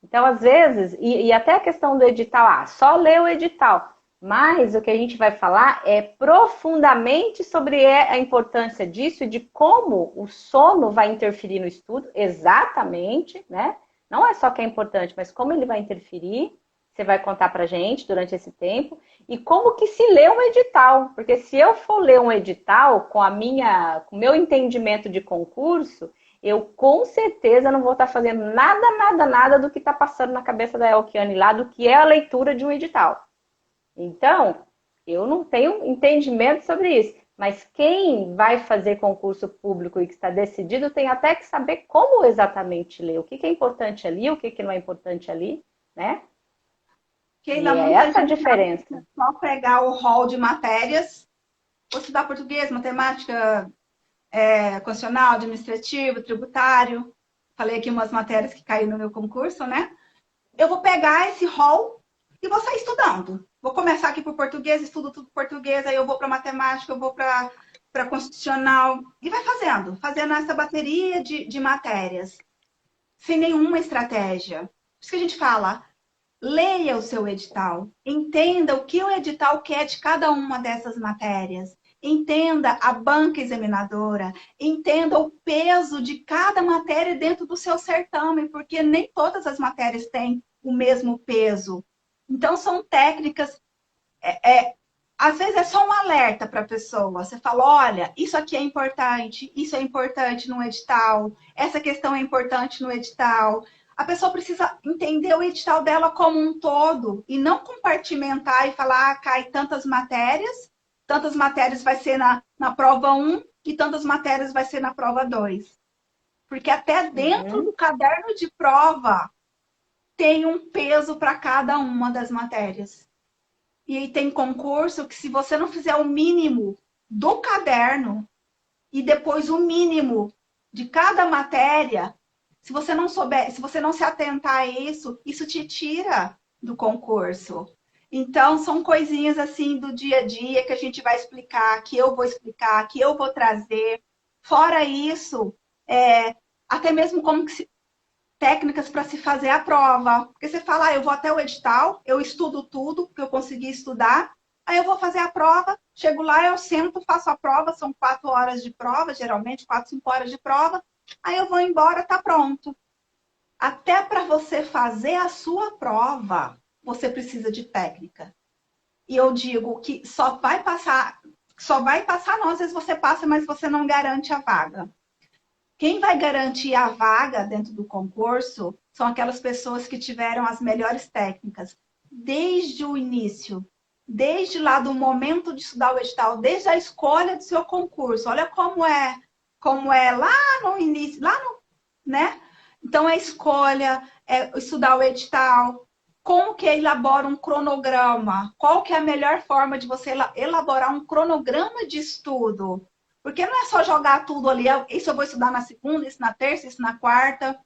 Então, às vezes, e até a questão do edital, só lê o edital. Mas o que a gente vai falar é profundamente sobre a importância disso e de como o sono vai interferir no estudo, exatamente, né? Não é só que é importante, mas como ele vai interferir, você vai contar pra gente durante esse tempo, e como que se lê um edital. Porque se eu for ler um edital com com o meu entendimento de concurso, eu com certeza não vou estar fazendo nada do que está passando na cabeça da Elkiane lá, do que é a leitura de um edital. Então, eu não tenho entendimento sobre isso. Mas quem vai fazer concurso público e que está decidido tem até que saber como exatamente ler, o que é importante ali, o que não é importante ali, né? E Keila, é muita essa a gente acha que é diferença. só pegar o rol de matérias, ou estudar português, matemática, constitucional, administrativo, tributário. Falei aqui umas matérias que caíram no meu concurso, né? Eu vou pegar esse rol e vou sair estudando. Vou começar aqui por português, estudo tudo português, aí eu vou para matemática, eu vou para constitucional, e vai fazendo essa bateria de matérias, sem nenhuma estratégia. Por isso que a gente fala, leia o seu edital, entenda o que o edital quer de cada uma dessas matérias. Entenda a banca examinadora, entenda o peso de cada matéria dentro do seu certame, porque nem todas as matérias têm o mesmo peso. Então, são técnicas. Às vezes é só um alerta para a pessoa. Você fala: olha, isso é importante no edital, essa questão é importante no edital. A pessoa precisa entender o edital dela como um todo e não compartimentar e falar, cai tantas matérias vai ser na prova um e tantas matérias vai ser na prova 2. Porque até dentro Uhum. do caderno de prova tem um peso para cada uma das matérias. E tem concurso que, se você não fizer o mínimo do caderno e depois o mínimo de cada matéria, se você não souber, se você não se atentar a isso, isso te tira do concurso. Então, são coisinhas assim do dia a dia que a gente vai explicar, que eu vou explicar, que eu vou trazer. Fora isso, até mesmo como que técnicas para se fazer a prova. Porque você fala, eu vou até o edital, eu estudo tudo que eu consegui estudar, aí eu vou fazer a prova, chego lá, eu sento, faço a prova, são 4 horas de prova, geralmente 4, 5 horas de prova, aí eu vou embora, tá pronto. Até para você fazer a sua prova, você precisa de técnica. E eu digo que só vai passar não, às vezes você passa, mas você não garante a vaga. Quem vai garantir a vaga dentro do concurso são aquelas pessoas que tiveram as melhores técnicas desde o início, desde lá do momento de estudar o edital, desde a escolha do seu concurso. Olha como é lá no início, né? Então é escolha, é estudar o edital, como que elabora um cronograma, qual que é a melhor forma de você elaborar um cronograma de estudo. Porque não é só jogar tudo ali, isso eu vou estudar na segunda, isso na terça, isso na quarta.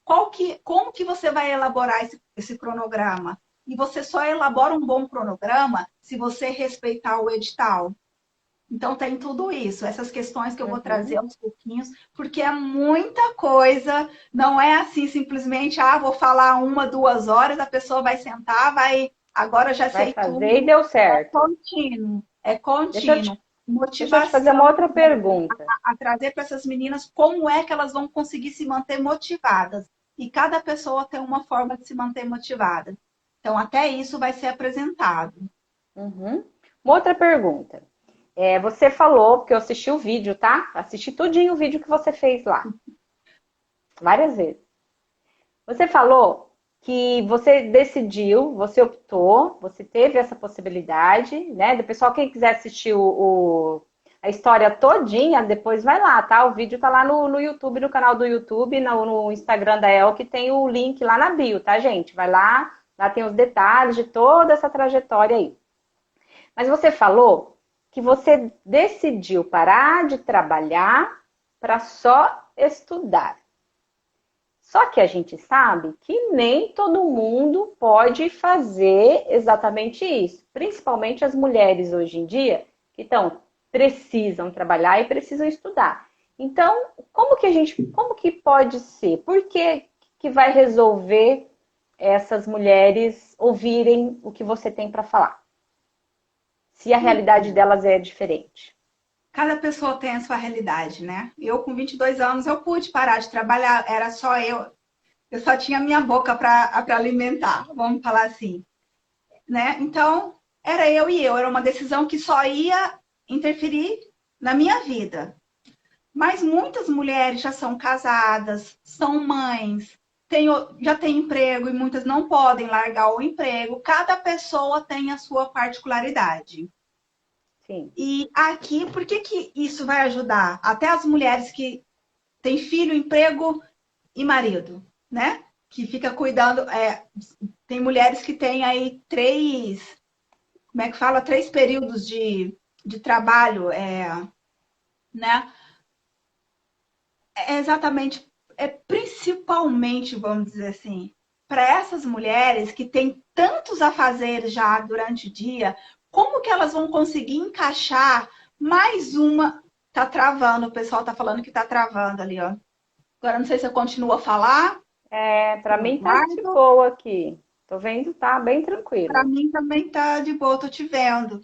Como que você vai elaborar esse cronograma? E você só elabora um bom cronograma se você respeitar o edital. Então tem tudo isso, essas questões que eu vou trazer Uhum. aos pouquinhos, porque é muita coisa, não é assim simplesmente, vou falar 1, 2 horas, a pessoa vai sentar, agora já Vai sei fazer e tudo. deu É certo. contínuo, é Deixa eu te, contínuo. deixa eu te fazer uma Motivação outra pergunta. a trazer para essas meninas como é que elas vão conseguir se manter motivadas. E cada pessoa tem uma forma de se manter motivada. Então, até isso vai ser apresentado. Uhum. Uma outra pergunta. Você falou, porque eu assisti o vídeo, tá? Assisti tudinho o vídeo que você fez lá, várias vezes. Você falou que você decidiu, você optou, você teve essa possibilidade, né? Do pessoal, quem quiser assistir a história todinha, depois vai lá, tá? O vídeo tá lá no YouTube, no canal do YouTube, no Instagram da El, que tem o link lá na bio, tá, gente? Vai lá tem os detalhes de toda essa trajetória aí. Mas você falou que você decidiu parar de trabalhar para só estudar. Só que a gente sabe que nem todo mundo pode fazer exatamente isso. Principalmente as mulheres hoje em dia, que precisam trabalhar e precisam estudar. Então, como que pode ser? Por que vai resolver essas mulheres ouvirem o que você tem para falar? Se a realidade delas é diferente. Cada pessoa tem a sua realidade, né? Eu, com 22 anos, eu pude parar de trabalhar, era só eu só tinha minha boca para alimentar, vamos falar assim, né? Então, era eu e eu, era uma decisão que só ia interferir na minha vida. Mas muitas mulheres já são casadas, são mães, já têm emprego e muitas não podem largar o emprego. Cada pessoa tem a sua particularidade. Sim. E aqui, por que isso vai ajudar? Até as mulheres que têm filho, emprego e marido, né? Que fica cuidando. Tem mulheres que têm aí como é que fala? 3 períodos de trabalho, né? Exatamente, principalmente, vamos dizer assim, para essas mulheres que têm tantos afazeres já durante o dia, como que elas vão conseguir encaixar mais uma? Tá travando, o pessoal tá falando que tá travando ali, ó. Agora não sei se eu continuo a falar. Para mim tá de boa aqui. Tô vendo, tá bem Para tranquilo. mim também tá de boa, tô te vendo.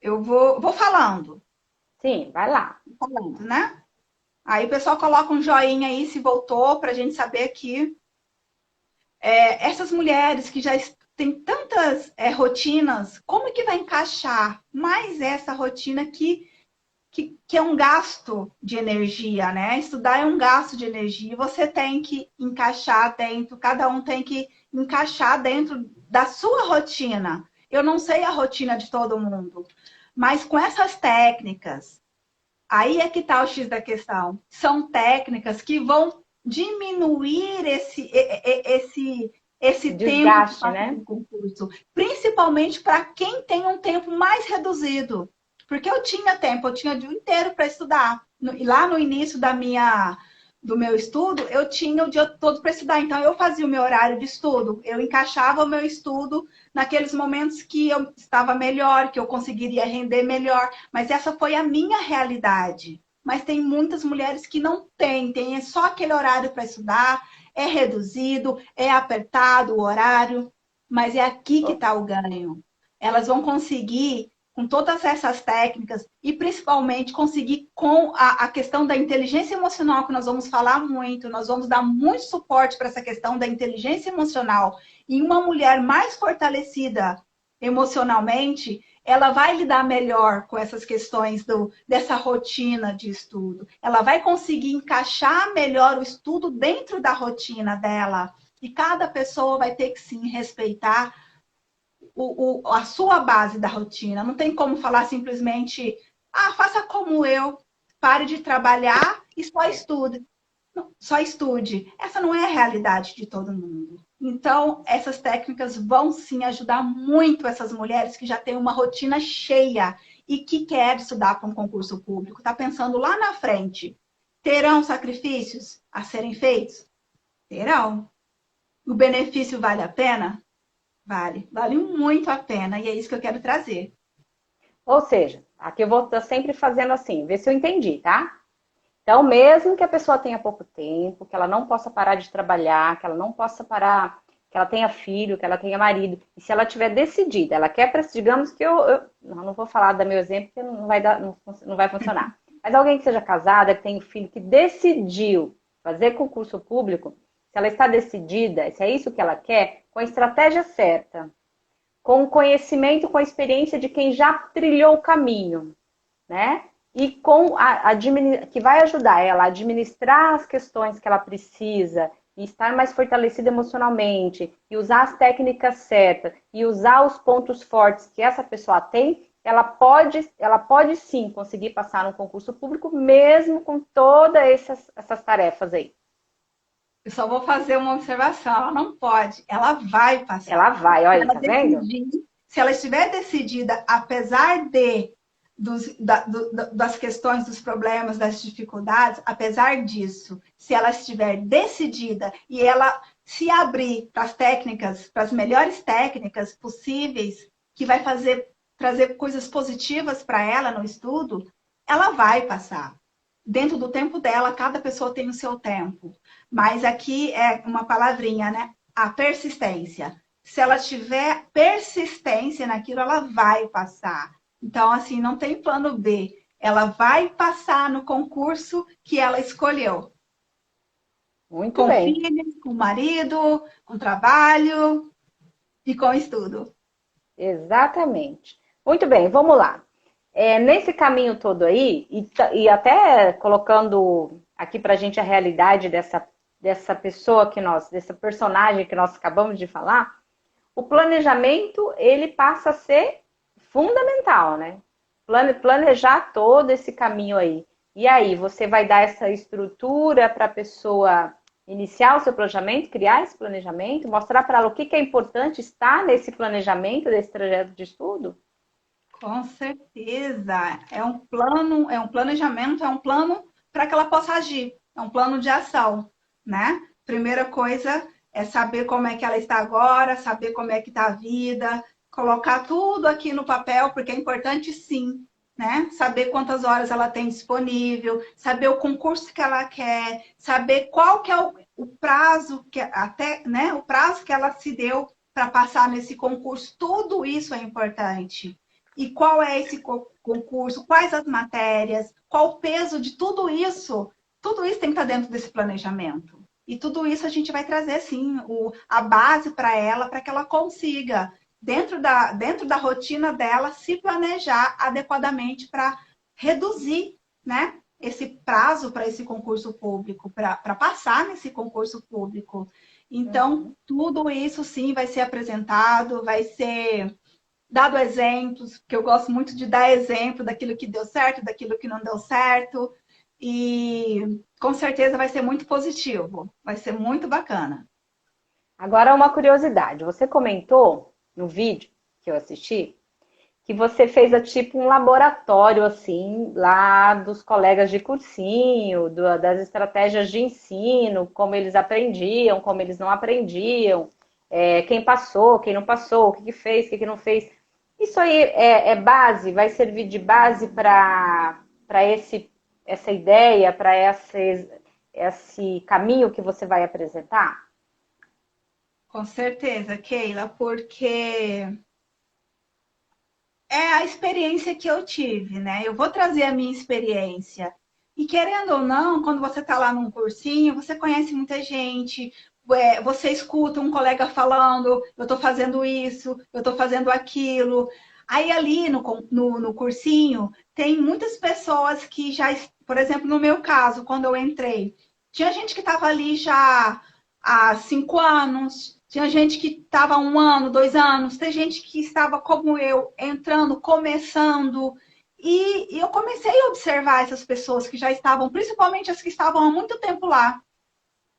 Eu vou falando, Sim, vai lá. falando, né? Aí o pessoal coloca um joinha aí se voltou para a gente saber que essas mulheres que já têm tantas rotinas, como que vai encaixar mais essa rotina que é um gasto de energia, né? Estudar é um gasto de energia. Você tem que encaixar dentro, cada um tem que encaixar dentro da sua rotina. Eu não sei a rotina de todo mundo, mas com essas técnicas, aí é que está o X da questão. São técnicas que vão diminuir esse tempo de Desgaste, passar né? no concurso, principalmente para quem tem um tempo mais reduzido. Porque eu tinha tempo, eu tinha o dia inteiro para estudar. E lá no início do meu estudo, eu tinha o dia todo para estudar. Então, eu fazia o meu horário de estudo, eu encaixava o meu estudo naqueles momentos que eu estava melhor, que eu conseguiria render melhor. Mas essa foi a minha realidade. Mas tem muitas mulheres que não têm, tem só aquele horário para estudar, é reduzido, é apertado o horário, mas é aqui que está o ganho. Elas vão conseguir, com todas essas técnicas, e principalmente conseguir com a questão da inteligência emocional, que nós vamos falar muito, nós vamos dar muito suporte para essa questão da inteligência emocional. E uma mulher mais fortalecida emocionalmente, ela vai lidar melhor com essas questões dessa rotina de estudo. Ela vai conseguir encaixar melhor o estudo dentro da rotina dela. E cada pessoa vai ter que sim respeitar a sua base da rotina. Não tem como falar simplesmente, faça como eu, pare de trabalhar e só estude. Não, só estude. Essa não é a realidade de todo mundo. Então, essas técnicas vão sim ajudar muito essas mulheres que já têm uma rotina cheia e que querem estudar para um concurso público. Está pensando lá na frente. Terão sacrifícios a serem feitos? Terão. O benefício vale a pena? Vale. Vale muito a pena. E é isso que eu quero trazer. Ou seja, aqui eu vou estar sempre fazendo assim, ver se eu entendi, tá? Então, mesmo que a pessoa tenha pouco tempo, que ela não possa parar de trabalhar, que ela não possa parar, que ela tenha filho, que ela tenha marido, e se ela tiver decidida, ela quer, digamos que não vou falar do meu exemplo, porque não vai dar, não vai funcionar. Mas alguém que seja casada, que tenha um filho, que decidiu fazer concurso público, se ela está decidida, se é isso que ela quer, com a estratégia certa, com o conhecimento, com a experiência de quem já trilhou o caminho, né? E com que vai ajudar ela a administrar as questões que ela precisa e estar mais fortalecida emocionalmente e usar as técnicas certas e usar os pontos fortes que essa pessoa tem, ela pode sim conseguir passar no concurso público, mesmo com todas essas tarefas aí. Eu só vou fazer uma observação. Ela não pode, ela vai Ela passar. vai, Se olha, ela tá vendo? decidir, se ela estiver decidida, apesar das questões, dos problemas, das dificuldades, apesar disso, se ela estiver decidida e ela se abrir para as técnicas, para as melhores técnicas possíveis, que vai trazer coisas positivas para ela no estudo, ela vai passar. Dentro do tempo dela, cada pessoa tem o seu tempo. Mas aqui é uma palavrinha, né? A persistência. Se ela tiver persistência naquilo, ela vai passar. Então, assim, não tem plano B. Ela vai passar no concurso que ela escolheu. Muito Com bem. filhos, com marido, com trabalho e com estudo. Exatamente. Muito bem, vamos lá. Nesse caminho todo aí, e até colocando aqui para a gente a realidade dessa pessoa dessa personagem que nós acabamos de falar, o planejamento ele passa a ser fundamental, né? Planejar todo esse caminho aí. E aí, você vai dar essa estrutura para a pessoa iniciar o seu planejamento, criar esse planejamento, mostrar para ela o que é importante estar nesse planejamento, desse trajeto de estudo? Com certeza. É um plano, é um planejamento, é um plano para que ela possa agir. É um plano de ação, né? Primeira coisa é saber como é que ela está agora, saber como é que está a vida, colocar tudo aqui no papel, porque é importante sim, né? Saber quantas horas ela tem disponível, saber o concurso que ela quer, saber qual que é o prazo que até, né? O prazo que ela se deu para passar nesse concurso. Tudo isso é importante. E qual é esse concurso, quais as matérias, qual o peso de tudo isso tem que estar dentro desse planejamento. E tudo isso a gente vai trazer, sim, a base para ela, para que ela consiga, dentro da rotina dela, se planejar adequadamente para reduzir, né, esse prazo para esse concurso público, para passar nesse concurso público. Então, tudo isso, sim, vai ser apresentado, vai ser dado exemplos, porque eu gosto muito de dar exemplo daquilo que deu certo, daquilo que não deu certo. E com certeza vai ser muito positivo, vai ser muito bacana. Agora, uma curiosidade. Você comentou no vídeo que eu assisti que você fez tipo um laboratório assim lá dos colegas de cursinho, das estratégias de ensino, como eles aprendiam, como eles não aprendiam, quem passou, quem não passou, o que, que fez, o que, que não fez. Isso aí é base, vai servir de base para essa ideia, para esse caminho que você vai apresentar? Com certeza, Keila, porque é a experiência que eu tive, né? Eu vou trazer a minha experiência. E querendo ou não, quando você está lá num cursinho, você conhece muita gente, você escuta um colega falando, eu estou fazendo isso, eu estou fazendo aquilo. Aí ali no cursinho, tem muitas pessoas que já, por exemplo, no meu caso, quando eu entrei, tinha gente que estava ali já há 5 anos, tinha gente que estava 1 ano, 2 anos, tem gente que estava como eu, entrando, começando. E eu comecei a observar essas pessoas que já estavam, principalmente as que estavam há muito tempo lá.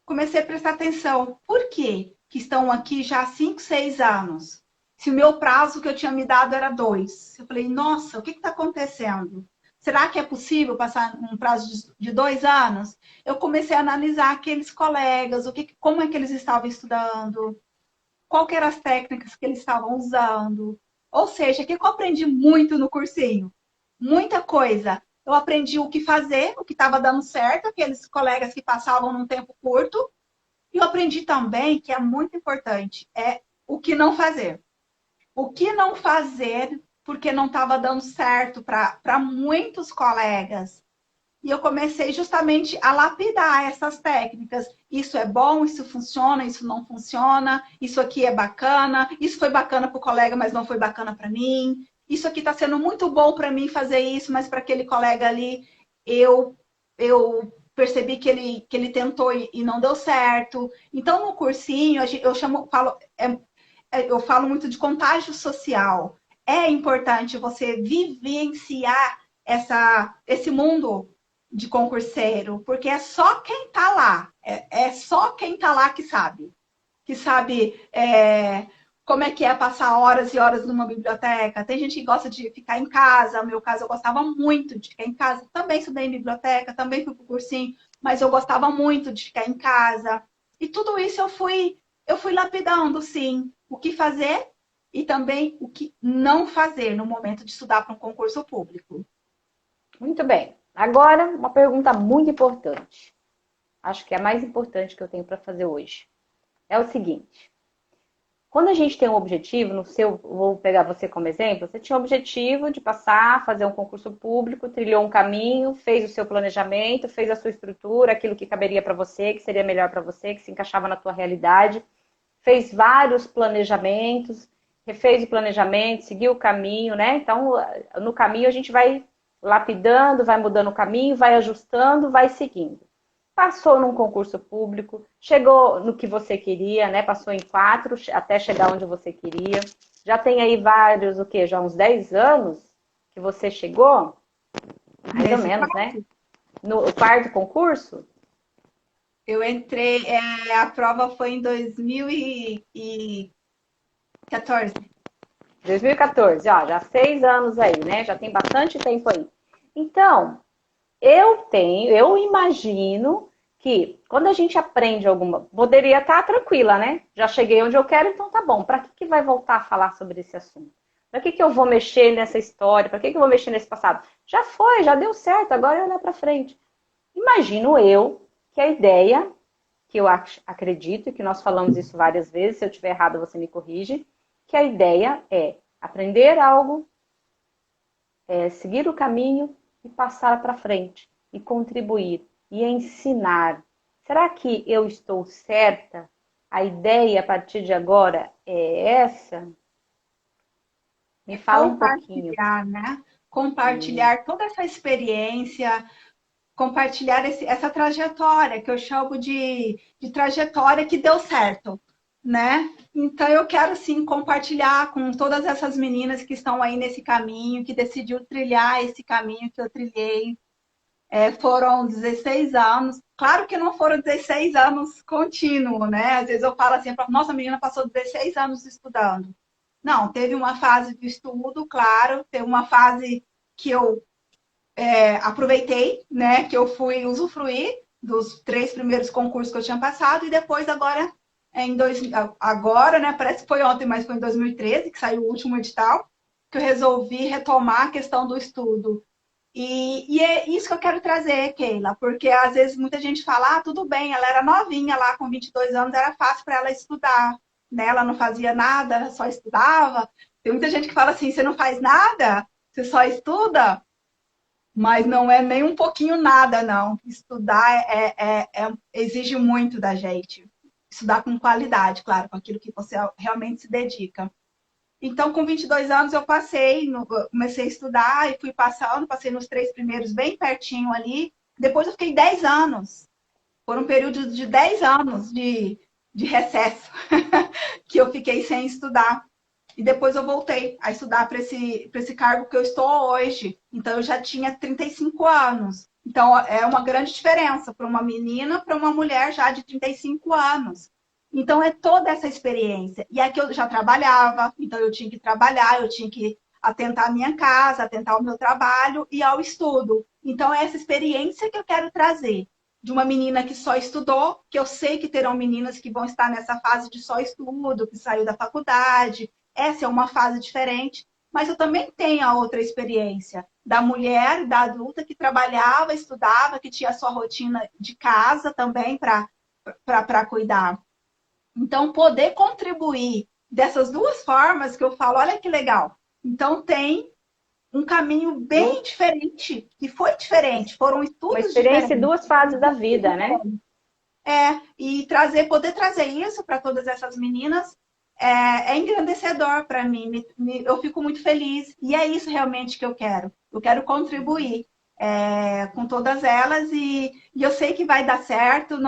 Comecei a prestar atenção. Por quê? Que estão aqui já há 5, 6 anos. Se o meu prazo que eu tinha me dado era 2. Eu falei, nossa, o que está acontecendo? Será que é possível passar um prazo de 2 anos? Eu comecei a analisar aqueles colegas, como é que eles estavam estudando, qual eram as técnicas que eles estavam usando. Ou seja, o que eu aprendi muito no cursinho? Muita coisa. Eu aprendi o que fazer, o que estava dando certo, aqueles colegas que passavam num tempo curto. E eu aprendi também, que é muito importante, é o que não fazer. O que não fazer porque não estava dando certo para muitos colegas. E eu comecei justamente a lapidar essas técnicas. Isso é bom, isso funciona, isso não funciona, isso aqui é bacana, isso foi bacana para o colega, mas não foi bacana para mim. Isso aqui está sendo muito bom para mim fazer isso, mas para aquele colega ali, eu percebi que ele tentou e não deu certo. Então, no cursinho, eu falo muito de contágio social. é importante você vivenciar esse mundo de concurseiro, porque é só quem está lá, é só quem está lá que sabe como é que é passar horas e horas numa biblioteca. Tem gente que gosta de ficar em casa, no meu caso eu gostava muito de ficar em casa, também estudei em biblioteca, também fui para o cursinho, mas eu gostava muito de ficar em casa. E tudo isso eu fui lapidando, sim, o que fazer e também o que não fazer no momento de estudar para um concurso público. Muito bem. Agora, uma pergunta muito importante. Acho que é a mais importante que eu tenho para fazer hoje. É o seguinte: quando a gente tem um objetivo, no seu, vou pegar você como exemplo, você tinha o objetivo de passar, fazer um concurso público, trilhou um caminho, fez o seu planejamento, fez a sua estrutura, aquilo que caberia para você, que seria melhor para você, que se encaixava na tua realidade, fez vários planejamentos, refez o planejamento, seguiu o caminho, né? Então, no caminho a gente vai lapidando, vai mudando o caminho, vai ajustando, vai seguindo. Passou num concurso público, chegou no que você queria, né? Passou em 4 até chegar onde você queria. Já tem aí vários, o quê? Já uns 10 anos que você chegou? Mais ou menos, né? No quarto concurso? Eu entrei, a prova foi em 2014. 2014, ó, já 6 anos aí, né? Já tem bastante tempo aí. Então, eu imagino que quando a gente aprende alguma, poderia estar tranquila, né? Já cheguei onde eu quero, então tá bom. Para que vai voltar a falar sobre esse assunto? Para que eu vou mexer nessa história? Para que eu vou mexer nesse passado? Já foi, já deu certo, agora é olhar para frente. Imagino eu que a ideia, que eu acredito, e que nós falamos isso várias vezes, se eu estiver errado você me corrige, que a ideia é aprender algo, seguir o caminho e passar para frente, e contribuir, e ensinar. Será que eu estou certa? A ideia a partir de agora é essa? Me fala um pouquinho. Compartilhar, né? Compartilhar toda essa experiência, compartilhar essa trajetória, que eu chamo de trajetória que deu certo, né? Então eu quero sim compartilhar com todas essas meninas que estão aí nesse caminho, que decidiu trilhar esse caminho que eu trilhei. Foram 16 anos. Claro que não foram 16 anos contínuo, né? Às vezes eu falo assim, nossa, a menina passou 16 anos estudando. Não, teve uma fase de estudo, claro, teve uma fase que eu aproveitei, né? Que eu fui usufruir dos 3 primeiros concursos que eu tinha passado, e depois agora, né? Parece que foi ontem, mas foi em 2013 que saiu o último edital, que eu resolvi retomar a questão do estudo. E é isso que eu quero trazer, Keila, porque às vezes muita gente fala, tudo bem, ela era novinha lá, com 22 anos, era fácil para ela estudar, né? Ela não fazia nada, ela só estudava. Tem muita gente que fala assim, você não faz nada, você só estuda, mas não é nem um pouquinho nada, não. Estudar exige muito da gente. Estudar com qualidade, claro, com aquilo que você realmente se dedica. Então, com 22 anos, eu comecei a estudar e fui passando, passei nos 3 primeiros bem pertinho ali. Depois eu fiquei 10 anos. Foram um período de 10 anos de recesso que eu fiquei sem estudar. E depois eu voltei a estudar para esse cargo que eu estou hoje. Então, eu já tinha 35 anos. Então, é uma grande diferença para uma menina, para uma mulher já de 35 anos. Então, é toda essa experiência. E aqui eu já trabalhava, então eu tinha que trabalhar, eu tinha que atentar a minha casa, atentar ao meu trabalho e ao estudo. Então, é essa experiência que eu quero trazer. De uma menina que só estudou, que eu sei que terão meninas que vão estar nessa fase de só estudo, que saiu da faculdade. Essa é uma fase diferente. Mas eu também tenho a outra experiência da mulher, da adulta que trabalhava, estudava, que tinha a sua rotina de casa também para cuidar. Então, poder contribuir dessas duas formas que eu falo, olha que legal. Então, tem um caminho bem diferente, que foi diferente, foram estudos diferentes. Uma experiência diferentes. Em 2 fases da vida, né? E poder trazer isso para todas essas meninas é engrandecedor para mim. Eu fico muito feliz. E é isso realmente que eu quero. Eu quero contribuir com todas elas e eu sei que vai dar certo.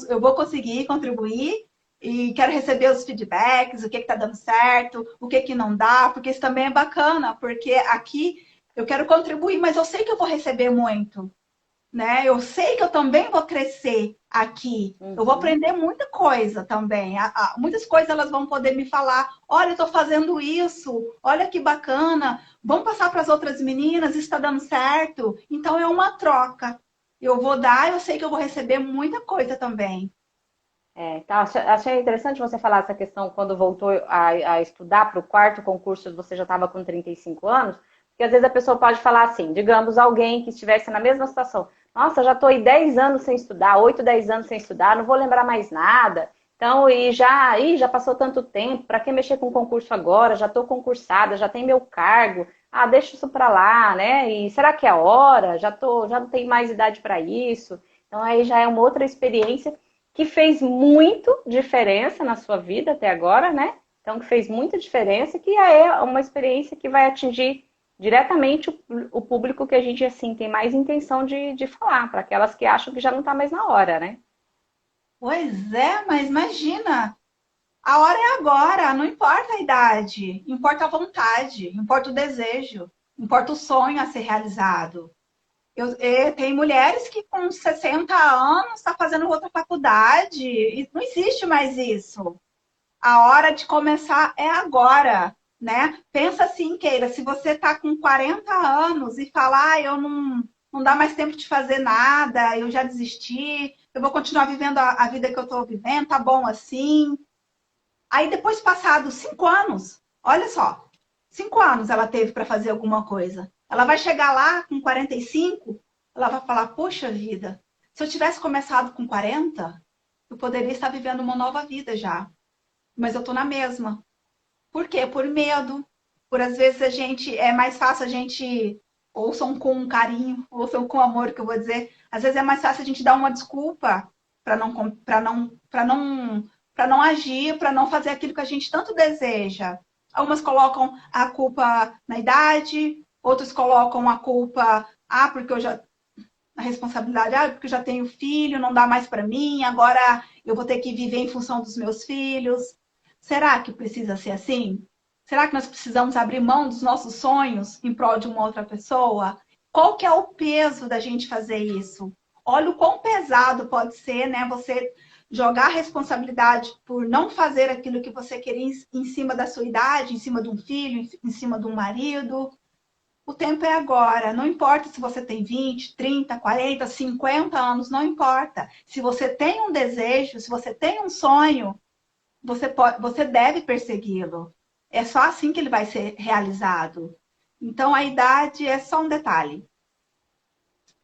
Eu vou conseguir contribuir. e quero receber os feedbacks, o que está dando certo, o que não dá, porque isso também é bacana, porque aqui eu quero contribuir, mas eu sei que eu vou receber muito, né? Eu sei que eu também vou crescer aqui. Eu vou Uhum. aprender muita coisa também. Muitas coisas elas vão poder me falar: olha, eu estou fazendo isso, olha que bacana, vamos passar para as outras meninas, isso está dando certo. Então é uma troca. Eu vou dar, eu sei que eu vou receber muita coisa também. Então, achei interessante você falar essa questão quando voltou a estudar para o quarto concurso, você já estava com 35 anos, porque às vezes a pessoa pode falar assim, digamos, alguém que estivesse na mesma situação, nossa, já estou aí 10 anos sem estudar, 8, 10 anos sem estudar, não vou lembrar mais nada, então, já passou tanto tempo, para que mexer com concurso agora? Já estou concursada, já tem meu cargo, deixa isso para lá, né? E será que é a hora? Já não tenho mais idade para isso. Então, aí já é uma outra experiência que fez muito diferença na sua vida até agora, né? Então, que fez muita diferença, que é uma experiência que vai atingir diretamente o público que a gente, assim, tem mais intenção de falar, para aquelas que acham que já não está mais na hora, né? Pois é, mas imagina, a hora é agora, não importa a idade, importa a vontade, importa o desejo, importa o sonho a ser realizado. Tem mulheres que com 60 anos está fazendo outra faculdade, e não existe mais isso. A hora de começar é agora, né? Pensa assim, Keila, se você está com 40 anos e falar, eu não dá mais tempo de fazer nada, eu já desisti, eu vou continuar vivendo a vida que eu estou vivendo, tá bom assim. Aí depois, passados 5 anos, olha só, 5 anos ela teve para fazer alguma coisa. Ela vai chegar lá com 45, ela vai falar, poxa vida, se eu tivesse começado com 40, eu poderia estar vivendo uma nova vida já. Mas eu tô na mesma. Por quê? Por medo. Por às vezes a gente é mais fácil a gente ouçam com carinho, ouçam com amor, que eu vou dizer. Às vezes é mais fácil a gente dar uma desculpa para não agir, para não fazer aquilo que a gente tanto deseja. Algumas colocam a culpa na idade, outros colocam a culpa, porque eu já a responsabilidade, porque eu já tenho filho, não dá mais para mim, agora eu vou ter que viver em função dos meus filhos. Será que precisa ser assim? Será que nós precisamos abrir mão dos nossos sonhos em prol de uma outra pessoa? Qual que é o peso da gente fazer isso? Olha o quão pesado pode ser, né? Você jogar a responsabilidade por não fazer aquilo que você queria em cima da sua idade, em cima de um filho, em cima de um marido. O tempo é agora. Não importa se você tem 20, 30, 40, 50 anos, não importa. Se você tem um desejo, se você tem um sonho, você deve persegui-lo. É só assim que ele vai ser realizado. Então, a idade é só um detalhe.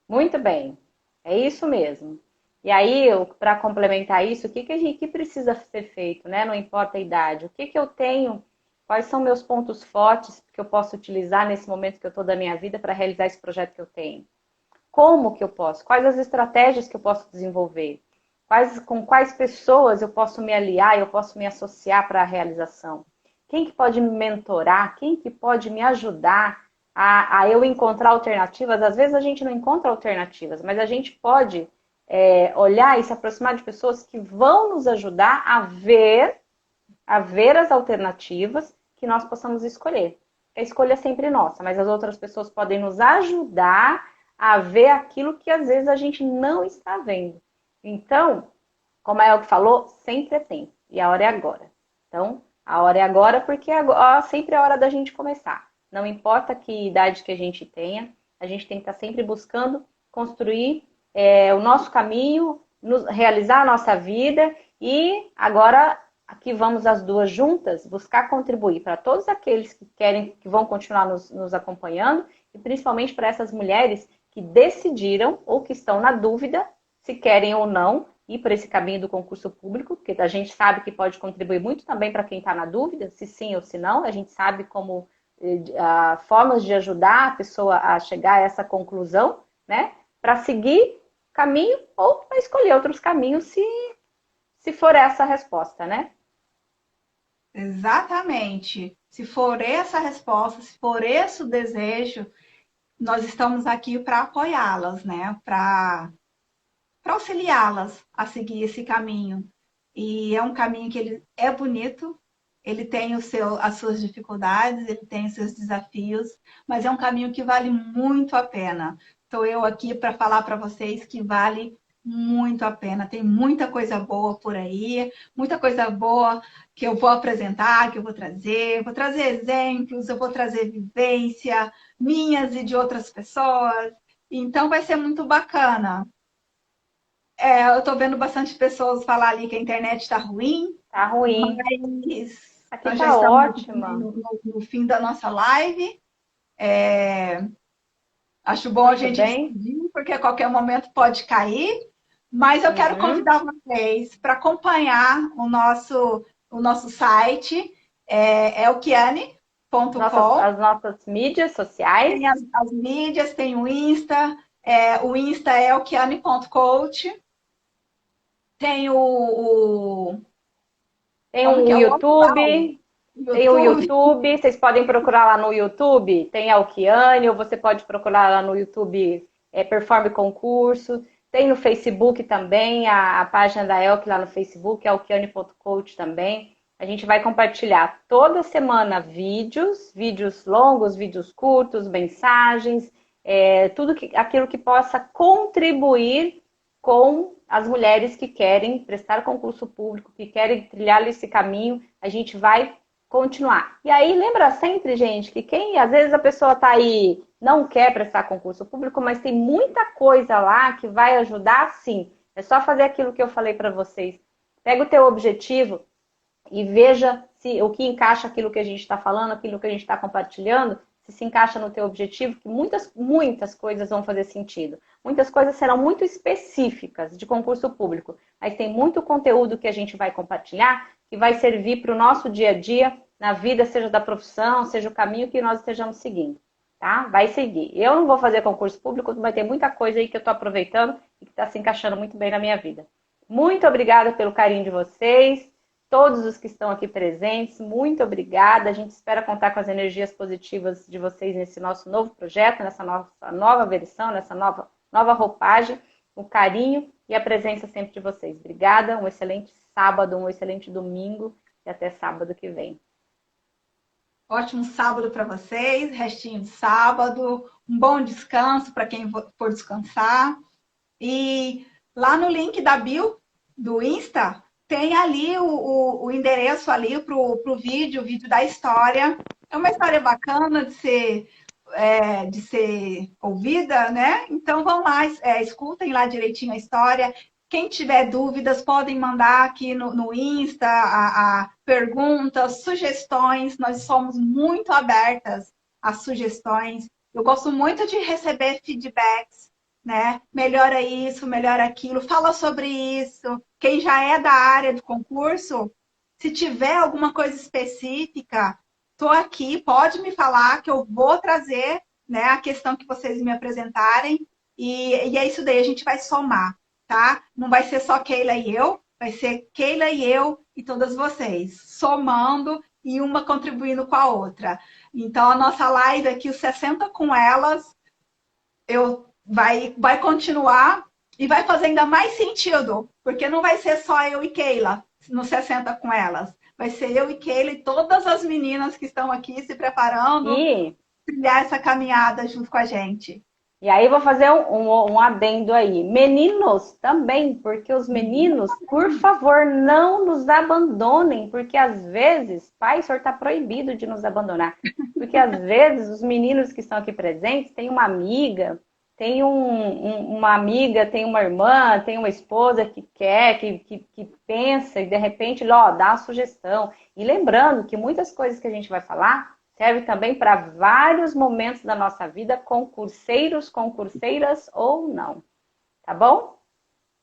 Muito bem, é isso mesmo. E aí, para complementar isso, que precisa ser feito, né? Não importa a idade. O que eu tenho, quais são meus pontos fortes que eu posso utilizar nesse momento que eu estou da minha vida para realizar esse projeto que eu tenho? Como que eu posso? Quais as estratégias que eu posso desenvolver? Com quais pessoas eu posso me aliar, eu posso me associar para a realização? Quem que pode me mentorar? Quem que pode me ajudar a eu encontrar alternativas? Às vezes a gente não encontra alternativas, mas a gente pode olhar e se aproximar de pessoas que vão nos ajudar a ver as alternativas que nós possamos escolher. A escolha é sempre nossa, mas as outras pessoas podem nos ajudar a ver aquilo que às vezes a gente não está vendo. Então, como a Elke falou, sempre é tempo. E a hora é agora. Então, a hora é agora porque sempre é a hora da gente começar. Não importa que idade que a gente tenha, a gente tem que estar sempre buscando construir o nosso caminho, realizar a nossa vida e agora aqui vamos as duas juntas buscar contribuir para todos aqueles que querem, que vão continuar nos acompanhando e principalmente para essas mulheres que decidiram ou que estão na dúvida se querem ou não ir por esse caminho do concurso público, porque a gente sabe que pode contribuir muito também para quem está na dúvida, se sim ou se não, a gente sabe como formas de ajudar a pessoa a chegar a essa conclusão, né? Para seguir caminho ou para escolher outros caminhos se for essa a resposta, né? Exatamente. Se for essa a resposta, se for esse o desejo, nós estamos aqui para apoiá-las, né? Para auxiliá-las a seguir esse caminho. E é um caminho que ele é bonito, ele tem as suas dificuldades, ele tem os seus desafios, mas é um caminho que vale muito a pena. Estou eu aqui para falar para vocês que vale muito a pena. Tem muita coisa boa por aí, muita coisa boa que eu vou apresentar, que eu vou trazer. Vou trazer exemplos, eu vou trazer vivência minhas e de outras pessoas. Então vai ser muito bacana. Eu estou vendo bastante pessoas falar ali que a internet está ruim, Tá ruim. mas Aqui nós já tá estamos ótima. no fim da nossa live. Acho bom a Muito gente bem. despedir, porque a qualquer momento pode cair. Mas eu quero Uhum. convidar vocês para acompanhar o nosso site, elkiane.com. As nossas mídias sociais. Tem as mídias, tem o Insta é elkiane.coach. Tem Tem como o que é o outro? YouTube. Tem o YouTube. YouTube. Vocês podem procurar lá no YouTube. Tem a Alquiane, ou você pode procurar lá no YouTube Performe Concurso. Tem no Facebook também, a página da Elk lá no Facebook, alquiane.coach também. A gente vai compartilhar toda semana vídeos longos, vídeos curtos, mensagens, aquilo que possa contribuir com as mulheres que querem prestar concurso público, que querem trilhar esse caminho, a gente vai continuar. E aí, lembra sempre, gente, que às vezes a pessoa está aí, não quer prestar concurso público, mas tem muita coisa lá que vai ajudar, sim. É só fazer aquilo que eu falei para vocês. Pega o teu objetivo e veja se o que encaixa aquilo que a gente está falando, aquilo que a gente está compartilhando, se encaixa no teu objetivo, que muitas coisas vão fazer sentido. Muitas coisas serão muito específicas de concurso público, mas tem muito conteúdo que a gente vai compartilhar que vai servir para o nosso dia a dia, na vida, seja da profissão, seja o caminho que nós estejamos seguindo. Tá? Vai seguir. Eu não vou fazer concurso público, mas tem muita coisa aí que eu estou aproveitando e que está se encaixando muito bem na minha vida. Muito obrigada pelo carinho de vocês. Todos os que estão aqui presentes, muito obrigada. A gente espera contar com as energias positivas de vocês nesse nosso novo projeto, nessa nossa nova versão, nessa nova roupagem, o carinho e a presença sempre de vocês. Obrigada, um excelente sábado, um excelente domingo e até sábado que vem. Ótimo sábado para vocês, restinho de sábado, um bom descanso para quem for descansar. E lá no link da bio do Insta, tem ali o endereço ali para o vídeo, o vídeo da história. É uma história bacana de ser ouvida, né? Então vão lá, escutem lá direitinho a história. Quem tiver dúvidas, podem mandar aqui no Insta a perguntas, sugestões. Nós somos muito abertas a sugestões. Eu gosto muito de receber feedbacks, né? Melhora isso, melhora aquilo, fala sobre isso. Quem já é da área do concurso, se tiver alguma coisa específica, estou aqui, pode me falar que eu vou trazer, né, a questão que vocês me apresentarem. E é isso daí, a gente vai somar. Tá? Não vai ser só Keila e eu, vai ser Keila e eu e todas vocês, somando e uma contribuindo com a outra. Então, a nossa live aqui, os 60 com elas, vai continuar e vai fazer ainda mais sentido, porque não vai ser só eu e Keila no 60 com elas. Vai ser eu e Keila e todas as meninas que estão aqui se preparando para trilhar essa caminhada junto com a gente. E aí vou fazer um adendo aí. Meninos também, porque os meninos, por favor, não nos abandonem, porque às vezes, pai, o senhor está proibido de nos abandonar. Porque às vezes os meninos que estão aqui presentes têm uma amiga, tem uma amiga, tem uma irmã, tem uma esposa que quer, que pensa e de repente, ó, dá uma sugestão. E lembrando que muitas coisas que a gente vai falar serve também para vários momentos da nossa vida, concurseiros, concurseiras ou não. Tá bom?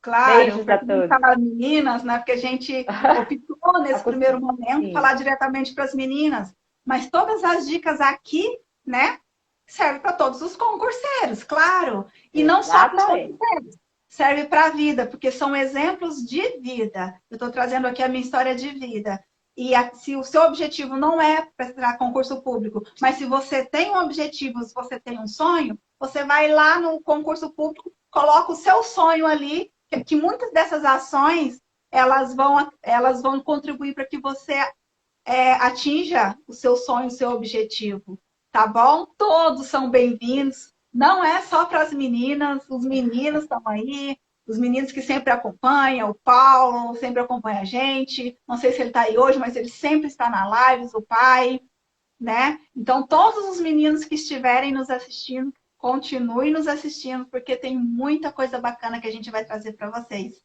Claro, beijos a todos. Falar meninas, né? Porque a gente optou nesse primeiro momento falar diretamente para as meninas. Mas todas as dicas aqui, né, servem para todos os concurseiros, claro. E não só para os concurseiros, serve para a vida, porque são exemplos de vida. Eu estou trazendo aqui a minha história de vida. E se o seu objetivo não é prestar concurso público, mas se você tem um objetivo, se você tem um sonho, você vai lá no concurso público, coloca o seu sonho ali, que muitas dessas ações elas vão contribuir para que você atinja o seu sonho, o seu objetivo, tá bom? Todos são bem-vindos. Não é só para as meninas, os meninos estão aí, os meninos que sempre acompanham, o Paulo sempre acompanha a gente. Não sei se ele está aí hoje, mas ele sempre está na live, o pai, né? Então, todos os meninos que estiverem nos assistindo, continuem nos assistindo, porque tem muita coisa bacana que a gente vai trazer para vocês.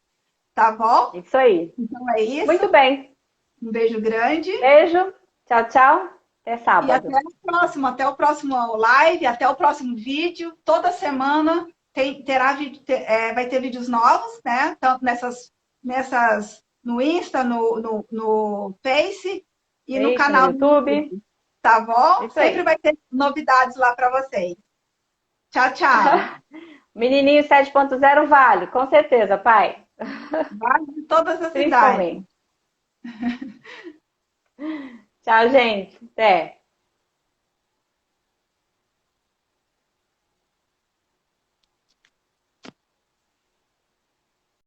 Tá bom? Isso aí. Então é isso. Muito bem. Um beijo grande. Beijo. Tchau, tchau. Até E sábado. até o próximo live, até o próximo vídeo. Toda semana vai ter vídeos novos, né? Tanto no Insta, no Face e no canal do YouTube. Tá bom? Isso aí. Sempre vai ter novidades lá para vocês. Tchau, tchau. Menininho 7.0 vale, com certeza, pai. Vale de todas as idades. Tchau, gente. Até.